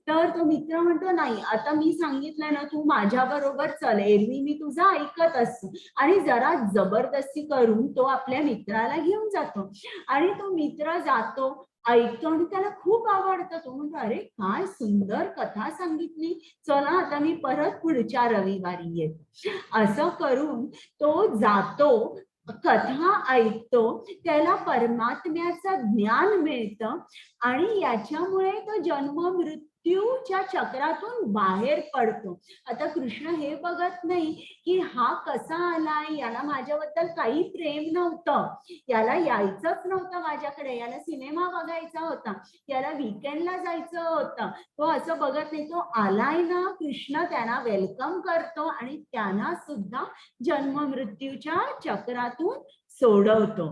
तर तो मित्र म्हणतो नाही, आता मी सांगितलं ना तू माझ्या बरोबर चल, एरवी मी तुझं ऐकत असतो. आणि जरा जबरदस्ती करून तो आपल्या मित्राला घेऊन जातो आणि तो मित्र जातो, ऐकतो आणि त्याला खूप आवडतं. तो म्हणतो अरे काय सुंदर कथा सांगितली, चला आता मी परत पुढच्या रविवारी येतो. असं करून तो जातो, कथा ऐकतो, त्याला परमात्म्याचं ज्ञान मिळतं आणि याच्यामुळे तो जन्म मृत्यूच्या चक्रातून बाहेर पडतो. आता कृष्ण हे बघत नाही की हा कसा आलाय, याला माझ्याबद्दल काही प्रेम नव्हतं, याला यायचंच नव्हतं माझ्याकडे, याला सिनेमा बघायचा होता, याला वीकेंडला जायचं होतं. तो असं बघत नाही, तो आलाय ना, कृष्ण त्यांना वेलकम करतो आणि त्यांना सुद्धा जन्म मृत्यूच्या चक्रातून सोडवतो.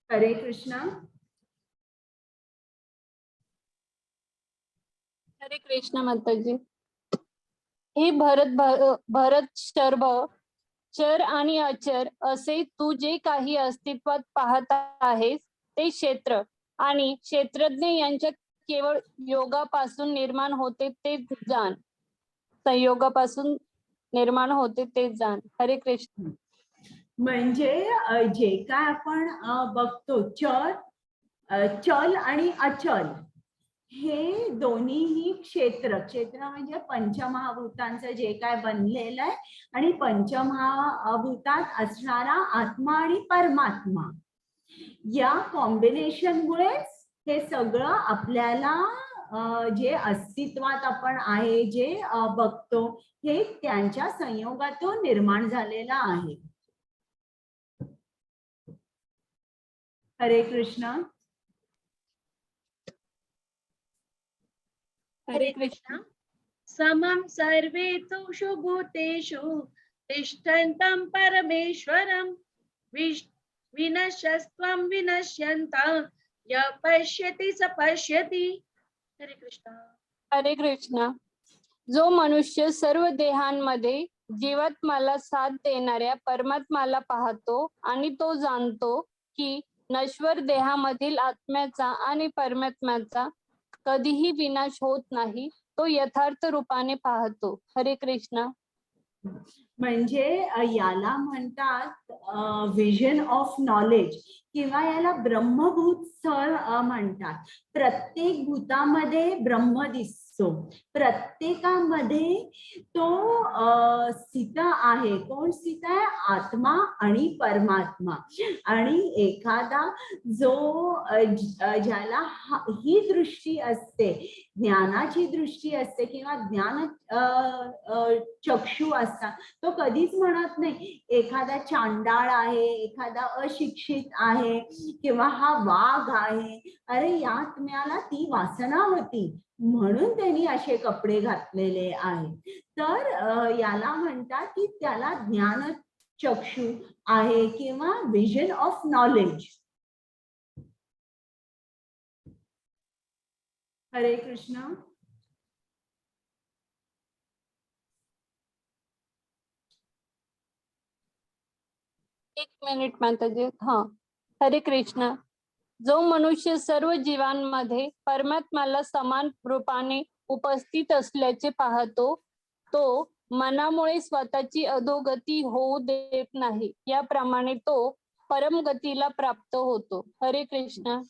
हरे कृष्ण. हरे कृष्ण माताजी. हे भरत शर्भ, चर आणि अचर असे तू जे काही अस्तित्वात पाहत आहेस ते क्षेत्र आणि क्षेत्रज्ञ यांच्या केवळ योगापासून निर्माण होते तेच जाण, संयोगापासून निर्माण होते तेच जाण. हरे कृष्ण. म्हणजे जे काय आपण बघतो चल आणि अचल, हे दोन्हीही क्षेत्र म्हणजे पंचमहाभूतांचं जे काय बनलेलं आहे आणि पंचमहाभूतात असणारा आत्मा आणि परमात्मा, या कॉम्बिनेशनमुळेच हे सगळं आपल्याला जे अस्तित्वात आपण आहे, जे बघतो, हे त्यांच्या संयोगातून निर्माण झालेला आहे. हरे कृष्ण. हरे कृष्ण. समं सर्वेषु भूतेषु तिष्ठन्तं परमेश्वरं विनश्यस्त्वं विनश्यन्तं यः पश्यति स पश्यति. हरे कृष्ण. हरे कृष्ण. जो मनुष्य सर्व देहांमध्ये जीवात्म्याला साथ देणाऱ्या परमात्म्याला पाहतो आणि तो जाणतो की नश्वर देहामधील आत्म्याचा आणि परमात्म्याचा कधीही विनाश होत नाही, तो यथार्थ रूपाने पाहतो. हरे कृष्ण. म्हणजे याला म्हणतात विजन ऑफ नॉलेज किंवा याला ब्रह्मभूत स्थळ म्हणतात. प्रत्येक भूतामध्ये ब्रह्म दिसतो, प्रत्येकामध्ये तो स्थित आहे. कोण स्थित आहे? आत्मा आणि परमात्मा. आणि एखादा जो ज्याला ही दृष्टी असते, ज्ञानाची दृष्टी असते किंवा ज्ञान चक्षु असतात, तो कधीच म्हणत नाही एखादा चांडाळ आहे, एखादा अशिक्षित आहे किंवा हा वाघ आहे, अरे या आत्म्याला ती वासना होती म्हणून त्यांनी असे कपडे घातलेले आहे. तर याला म्हणतात की त्याला ज्ञान चक्षु आहे किंवा विजन ऑफ नॉलेज. हरे कृष्ण. एक मिनिट माताजी. हा. हरे कृष्ण. जो मनुष्य सर्व जीवांमध्ये परमात्म्याला समान रूपाने उपस्थित असल्याचे पाहतो, तो मनामुळे स्वतःची अधोगती होऊ देत नाही. याप्रमाणे तो परमगतीला प्राप्त होतो. हरे कृष्ण.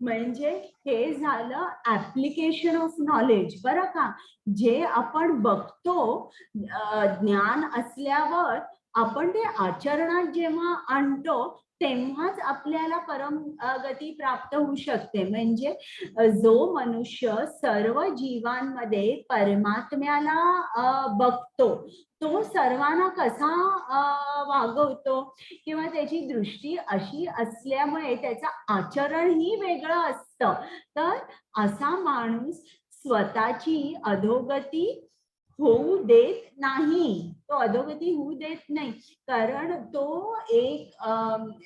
म्हणजे हे झालं ऍप्लिकेशन ऑफ नॉलेज, बरं का. जे आपण बघतो, ज्ञान असल्यावर आपण ते आचरणात जेव्हा आणतो तेव्हाच आपल्याला परमगती प्राप्त होऊ शकते. म्हणजे जो मनुष्य सर्व जीवांमध्ये परमात्म्याला बघतो, तो सर्वांना कसा वागवतो किंवा त्याची दृष्टी अशी असल्यामुळे त्याचं आचरणही वेगळं असतं. तर असा माणूस स्वतःची अधोगती होऊ देत नाही. तो अधोगती होऊ देत नाही, कारण तो एक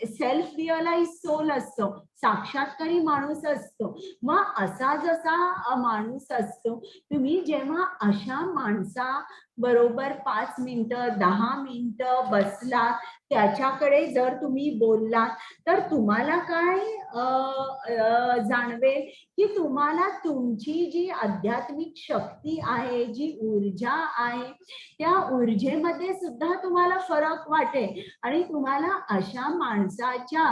सेल्फ रिअलाइज सोल असतो, साक्षात्कारी माणूस असतो. मग असा जसा माणूस असतो, तुम्ही जेव्हा अशा माणसा बरोबर 5 मिनिटं 10 मिनिटं बसला, त्याच्याकडे जर तुम्ही बोललात, तर तुम्हाला काय जाणवेल की तुम्हाला तुमची जी आध्यात्मिक शक्ती आहे, जी ऊर्जा आहे, त्या ऊर्जेमध्ये सुद्धा तुम्हाला फरक वाटेल. आणि तुम्हाला अशा माणसाच्या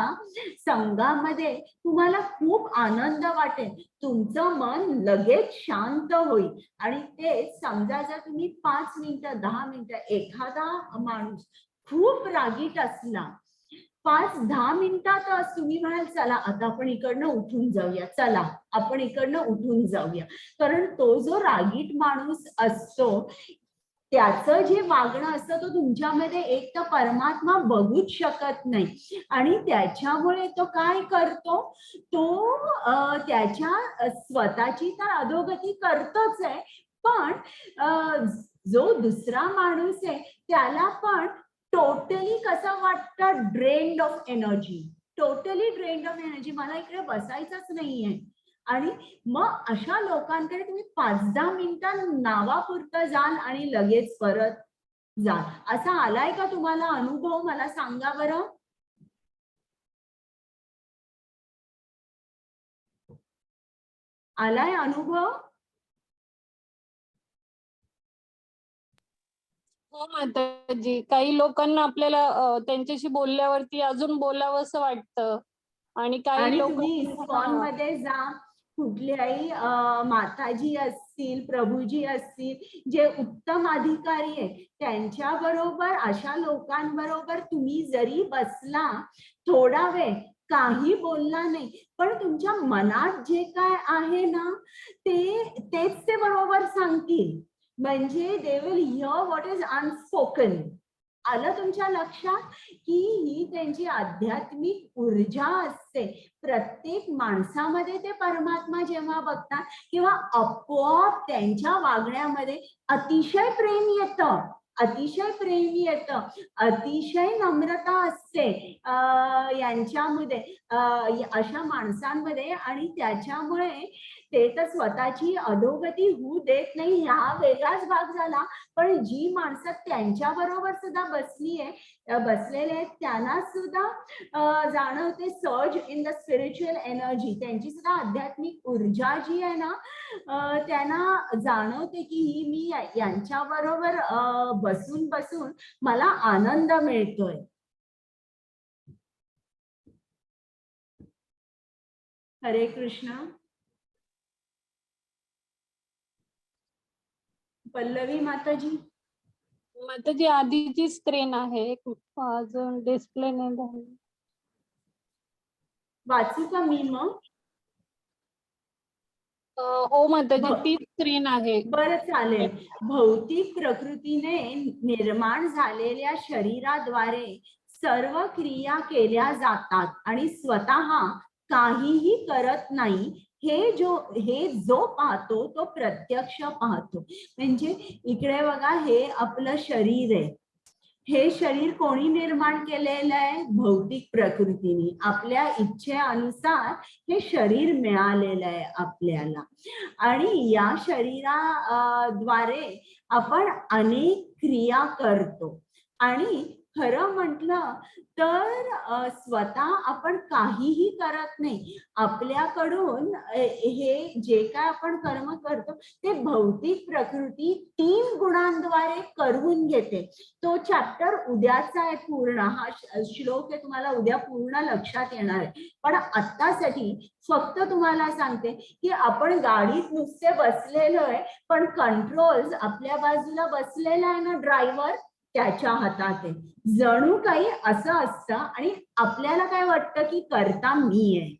संघामध्ये तुम्हाला खूप आनंद वाटेल. तुमचं मन लगेच शांत होईल. आणि ते समजा जर तुम्ही 5 मिनिटं 10 मिनिटं, एखादा माणूस खूप रागीट असला, 5-10 मिनिटातच तुम्ही म्हणाल चला आता आपण इकडनं उठून जाऊया, चला आपण इकडनं उठून जाऊया. कारण तो जो रागीट माणूस असतो त्याचं जे वागणं असतं, तो तुमच्यामध्ये एक तर परमात्मा बघूच शकत नाही. आणि त्याच्यामुळे तो काय करतो, तो त्याच्या स्वतःची तर अधोगती करतोच आहे, पण जो दुसरा माणूस आहे त्याला पण टोटली कसं वाटतं, drained of energy, totally drained of energy, मला इकडे बसायचंच नाहीये. आणि मग अशा लोकांकडे तुम्ही 5-10 मिनिटं नावापुरतं जाल आणि लगेच परत जाल. असा आलाय का तुम्हाला अनुभव? मला सांगा बरं. आलाय अनुभव? हो माताजी. काही लोकांना आपल्याला त्यांच्याशी बोलल्यावरती अजून बोलावं असं वाटतं. आणि काही लोक तुम्ही इस्कॉन मध्ये जा, कुठल्याही माताजी असतील, प्रभूजी असतील, जे उत्तम अधिकारी आहे, त्यांच्या बरोबर, अशा लोकांबरोबर तुम्ही जरी बसला थोडा वेळ, काही बोलला नाही, पण तुमच्या मनात जे काय आहे ना तेच ते बरोबर सांगतील. म्हणजे they will here what is unspoken. आलं तुमच्या लक्षात की ही त्यांची आध्यात्मिक ऊर्जा असते. प्रत्येक माणसामध्ये ते परमात्मा जेव्हा बघतात किंवा आपोआप त्यांच्या वागण्यामध्ये अतिशय प्रेम येतं, अतिशय प्रेम येतं, अतिशय नम्रता असते यांच्यामध्ये, अशा माणसांमध्ये. आणि त्याच्यामुळे ते तर स्वतःची अधोगती होऊ देत नाही, हा वेगळाच भाग झाला. पण जी माणसं त्यांच्या बरोबर सुद्धा बसलेले आहेत त्यांना सुद्धा जाणवते surge in the spiritual energy. त्यांची सुद्धा आध्यात्मिक ऊर्जा जी आहे ना त्यांना जाणवते की ही मी यांच्या बरोबर बसून बसून मला आनंद मिळतोय. हरे कृष्ण. पल्लवी माताजी. माताजी आधीची स्क्रीन आहे, अजून डिस्प्ले नाही झाली. वाचू का मी मग? हो माताजी, तीच स्क्रीन आहे. बरं चालेल. भौतिक प्रकृतीने निर्माण झालेल्या शरीराद्वारे सर्व क्रिया केल्या जातात आणि स्वतः काहीही करत नाही. हे जो पाहतो तो प्रत्यक्ष पाहतो. म्हणजे इकडे बघा, हे आपलं शरीर आहे. हे शरीर कोणी निर्माण केलेलं आहे? भौतिक प्रकृतीने. आपल्या इच्छेनुसार हे शरीर मिळालेलं आहे आपल्याला. आणि या शरीराद्वारे आपण अनेक क्रिया करतो. आणि खरं म्हटलं तर स्वतः आपण काहीही करत नाही. आपल्याकडून हे जे काय आपण कर्म करतो ते भौतिक प्रकृती 3 गुणांद्वारे करून घेते. तो चॅप्टर उद्याचा आहे पूर्ण. हा श्लोक आहे तुम्हाला उद्या पूर्ण लक्षात येणार आहे. पण आत्तासाठी फक्त तुम्हाला सांगते की आपण गाडीत नुसते बसलेलो आहे, पण कंट्रोल्स आपल्या बाजूला बसलेला आहे ना ड्रायव्हर, त्याच्या हातात आहे. जणू काही असं असतं आणि आपल्याला काय वाटतं की करता मी आहे.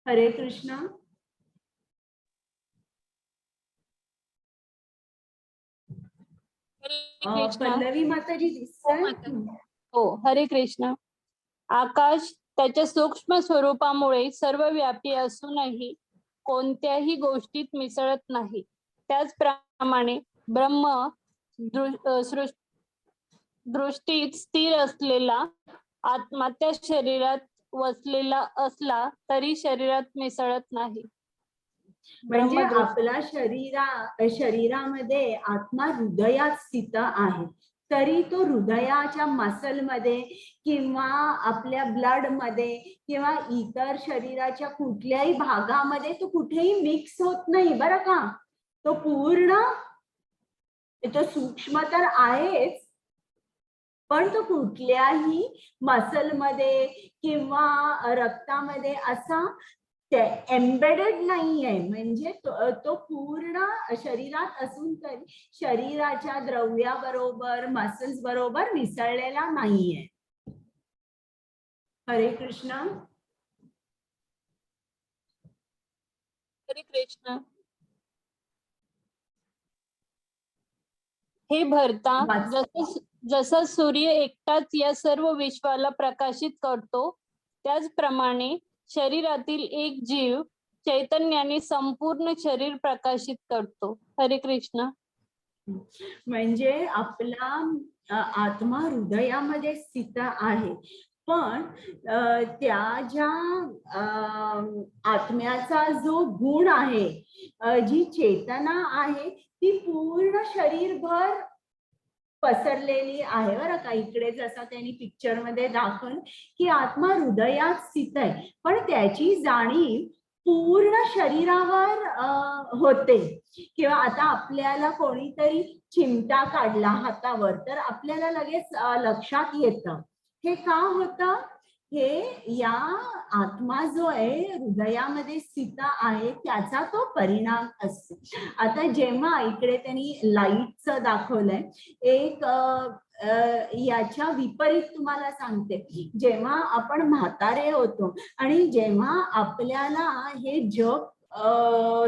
हरे कृष्ण. पल्लवी माताजी दिसतंय? हो, हरे कृष्ण. आकाश त्याच्या सूक्ष्म स्वरूपामुळे सर्वव्यापी असूनही कोणत्याही गोष्टीत मिसळत नाही. त्याचप्रमाणे ब्रह्म दृष्टीत स्थिर असलेला आत्मा त्या शरीरात वसलेला असला तरी शरीरात मिसळत नाही. म्हणजे आपला शरीरामध्ये आत्मा हृदयात स्थित आहे, तरी तो हृदयाच्या मसल मध्ये किंवा आपल्या ब्लड मध्ये किंवा इतर शरीराच्या कुठल्याही भागामध्ये तो कुठेही मिक्स होत नाही बरं का. तो पूर्ण, तो सूक्ष्म तर आहेच, पण तो कुठल्याही मसल मध्ये किंवा रक्तामध्ये असा एम्बेडेड नाही आहे. म्हणजे तो पूर्ण शरीरात असून तरी शरीराच्या द्रव्याबरोबर मसल्स बरोबर मिसळलेला नाहीये. हरे कृष्ण. हरे कृष्ण. हे भरता जसा सूर्य एकटाच या सर्व विश्वाला प्रकाशित करतो, त्याचप्रमाणे शरीरातील एक जीव चैतन्याने संपूर्ण शरीर प्रकाशित करतो. हरे कृष्ण. म्हणजे आपला आत्मा हृदयामध्ये स्थित आहे, पण त्या ज्या आत्म्याचा जो गुण आहे, जी चेतना आहे, ती पूर्ण शरीरभर पसरलेली आहे बरं का. इकडे जसं त्यांनी पिक्चर मध्ये दाखवलं की आत्मा हृदयात स्थित आहे, पण त्याची जाणीव पूर्ण शरीरावर होते. किंवा आता आपल्याला कोणीतरी चिमटा काढला हातावर तर आपल्याला लगेच लक्षात येतं. हे का होतं? हे या आत्मा जो आहे हृदयामध्ये स्थित आहे त्याचा तो परिणाम असतो. आता जेव्हा इकडे त्यांनी लाईटचं दाखवलंय, एक याच्या विपरीत तुम्हाला सांगते, जेव्हा आपण म्हातारे होतो आणि जेव्हा आपल्याला हे जग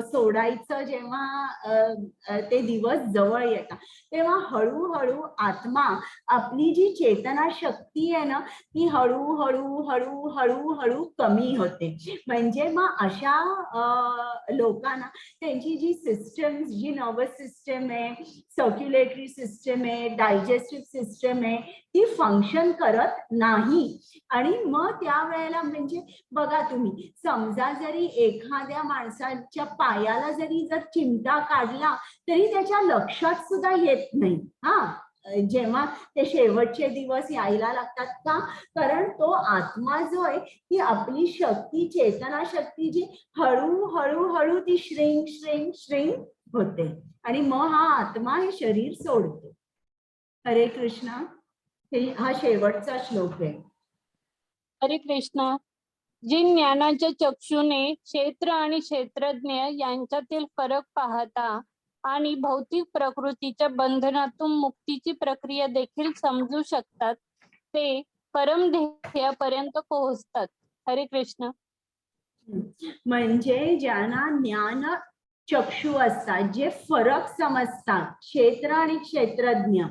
सोडायचं, जेव्हा ते दिवस जवळ येतात, तेव्हा हळूहळू आत्मा, आपली जी चेतना शक्ती आहे ना, ती हळूहळू हळू हळूहळू कमी होते. म्हणजे मग अशा लोकांना त्यांची जी सिस्टम, जी नर्वस सिस्टम आहे, सर्क्युलेटरी सिस्टम आहे, डायजेस्टिव्ह सिस्टम आहे, ती फंक्शन करत नाही. आणि मग त्यावेळेला म्हणजे बघा तुम्ही, समजा जरी एखाद्या माणसाच्या पायाला जरी जर चिमटा काढला तरी त्याच्या लक्षात सुद्धा येत नाही. जेव्हा ते शेवटचे दिवस यायला लागतात का, कारण तो आत्मा जो आहे, ती आपली शक्ती, चेतना शक्ती जी हळूहळू हळू ती श्रिंक श्रिंक श्रिंक होते आणि मग हा आत्मा हे शरीर सोडतो. हरे कृष्णा. हा शेवटचा श्लोक आहे. हरे कृष्णा. जी ज्ञानाच्या चक्षुने क्षेत्र आणि क्षेत्रज्ञ यांच्यातील फरक पाहता आणि भौतिक प्रकृतीच्या बंधनातून मुक्तीची प्रक्रिया देखील समजू शकतात, ते परमध्येयापर्यंत पोहोचतात. हरे कृष्ण. म्हणजे ज्यांना ज्ञान चक्षु असतात, जे फरक समजतात, क्षेत्र आणि क्षेत्रज्ञ,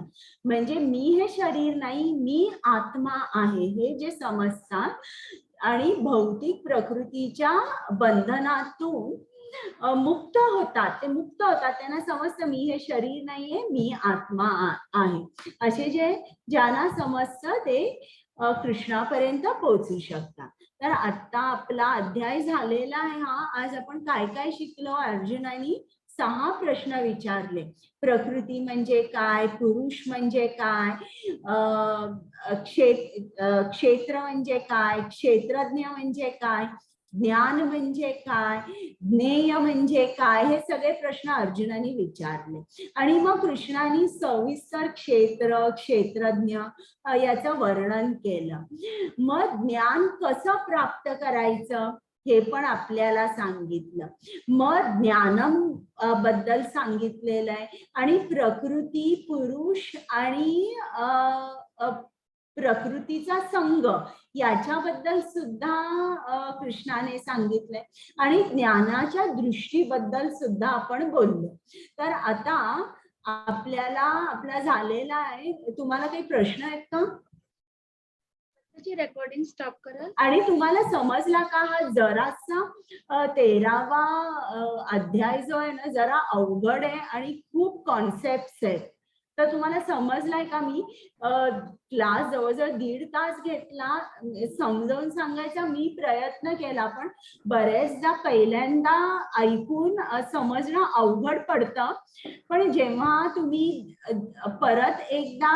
म्हणजे मी हे शरीर नाही, मी आत्मा आहे, हे जे समजतात आणि भौतिक प्रकृतीच्या बंधनातून मुक्त होतात, ते मुक्त होतात, त्यांना समजतं मी हे शरीर नाहीये, मी आत्मा आहे. असे जे ज्यांना समजतं ते कृष्णापर्यंत पोहोचू शकतात. तर आता आपला अध्याय झालेला आहे. आज आपण काय काय शिकलो? अर्जुनाने 6 प्रश्न विचारले. प्रकृती म्हणजे काय, पुरुष म्हणजे काय, क्षेत्र म्हणजे काय, क्षेत्रज्ञ म्हणजे काय, ज्ञान म्हणजे काय, ज्ञेय म्हणजे काय, हे सगळे प्रश्न अर्जुनाने विचारले. आणि मग कृष्णाने सविस्तर क्षेत्र, क्षेत्रज्ञ याचं वर्णन केलं. मग ज्ञान कसं प्राप्त करायचं हे पण आपल्याला सांगितलं. मग ज्ञानम बद्दल सांगितलेलं आहे आणि प्रकृती, पुरुष आणि प्रकृतीचा संग याच्याबद्दल सुद्धा कृष्णाने सांगितलंय आणि ज्ञानाच्या दृष्टीबद्दल सुद्धा आपण बोललो. तर आता आपला झालेला आहे. तुम्हाला काही प्रश्न आहेत का? रेकॉर्डिंग स्टॉप करा. आणि तुम्हाला समजला का हा जरासा 13वा अध्याय जो आहे ना, जरा अवघड आहे आणि खूप कॉन्सेप्ट आहेत. तर तुम्हाला समजलाय का? मी क्लास जवळजवळ 1.5 तास घेतला, समजावून सांगायचा मी प्रयत्न केला, पण बरेचदा पहिल्यांदा ऐकून समजणं अवघड पडतं. पण जेव्हा तुम्ही परत एकदा